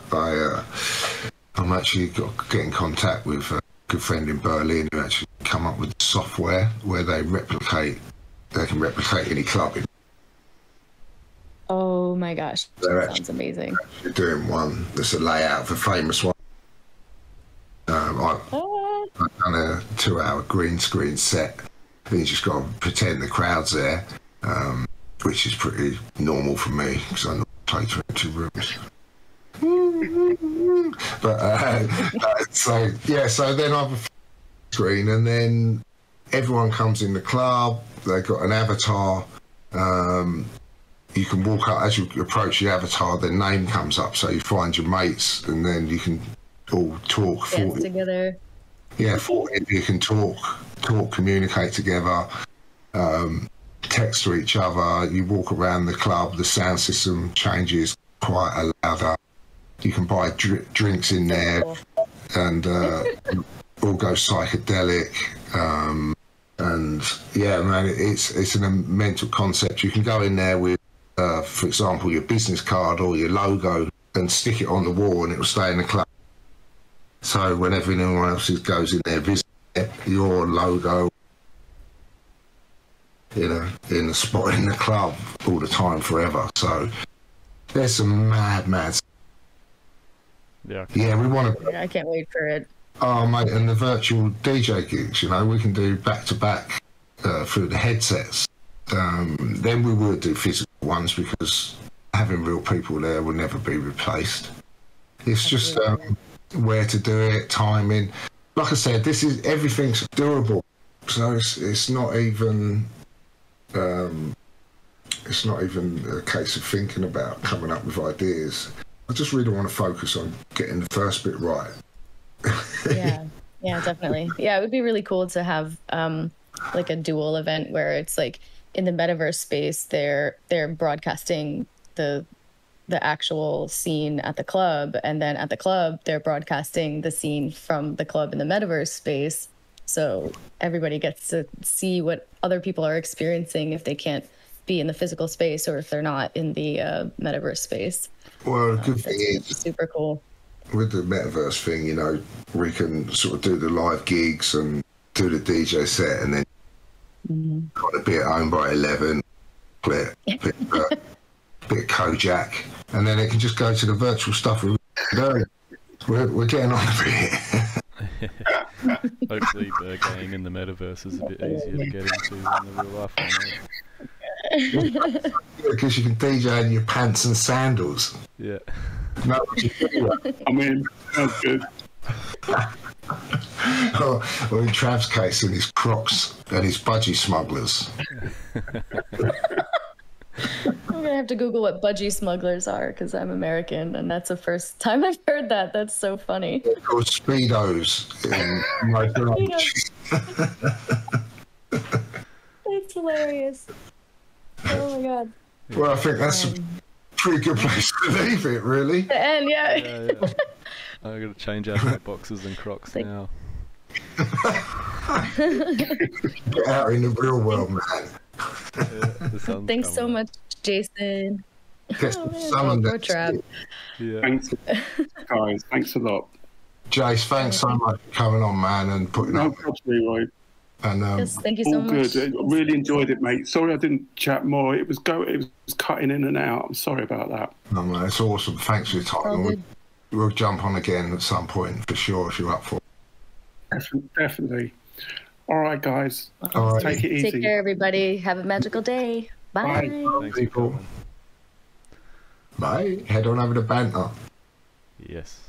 I'm actually get in contact with a good friend in Berlin who actually come up with software where they can replicate any club. Oh my gosh, that sounds amazing. They're doing one that's a layout for famous one. I've done a 2-hour green screen set. And you just got to pretend the crowd's there, which is pretty normal for me because I play 22 rooms. But so then I've a screen, and then everyone comes in the club. They've got an avatar. You can walk up as you approach the avatar. Their name comes up, so you find your mates, and then you can all talk. Dance together. Yeah, you can talk, communicate together, text to each other. You walk around the club, the sound system changes quite louder. You can buy drinks in there, and all go psychedelic. And yeah, man, it's a mental concept. You can go in there with, for example, your business card or your logo, and stick it on the wall, and it will stay in the club. So whenever anyone else goes in there, visit it, your logo, you know, in the spot in the club all the time, forever. So there's some mad. Yeah. Yeah, we want to. I can't wait for it. Oh, mate, and the virtual DJ gigs, you know, we can do back-to-back through the headsets. Then we will do physical ones because having real people there will never be replaced. It's just where to do it, timing. Like I said, everything's doable. So it's not even it's not even a case of thinking about coming up with ideas. I just really want to focus on getting the first bit right. Yeah, definitely. Yeah, it would be really cool to have like a dual event where it's like in the metaverse space, they're broadcasting the actual scene at the club, and then at the club they're broadcasting the scene from the club in the metaverse space, so everybody gets to see what other people are experiencing if they can't be in the physical space or if they're not in the metaverse space. Well, the good thing is, super cool. With the metaverse thing, you know, we can sort of do the live gigs and do the DJ set, and then got to be at home by 11, bit of Kojak, and then it can just go to the virtual stuff. We're getting on a bit. Hopefully burgaying in the metaverse is a bit easier to get into than the real life one. Because you can DJ in your pants and sandals. Yeah. No, I mean, that's good. or in Trav's case, in his Crocs and his budgie smugglers. I'm gonna have to Google what budgie smugglers are because I'm American, and that's the first time I've heard that. That's so funny. They're called Speedos in my village. It's hilarious. Oh my god. Well, I think that's a pretty good place to leave it, really. The end, yeah. I'm going to change out my boxes and Crocs now. Get out in the real world, man. Thanks so much, Jason. Get some sun on that. Yeah. Thanks, guys. Thanks a lot. Jace, thanks so much for coming on, man, and putting No up. problem, Leeroy. And Yes, thank you so All much. good. I really enjoyed it, mate. Sorry I didn't chat more. It was cutting in and out. I'm sorry about that. no, man, it's awesome. Thanks for your time. All And good. we'll jump on again at some point for sure if you're up for it. Definitely. All right, guys. All right. Take it easy. Take care, everybody. Have a magical day. Bye. Thanks for People. coming. Mate, head on over to banter. Yes.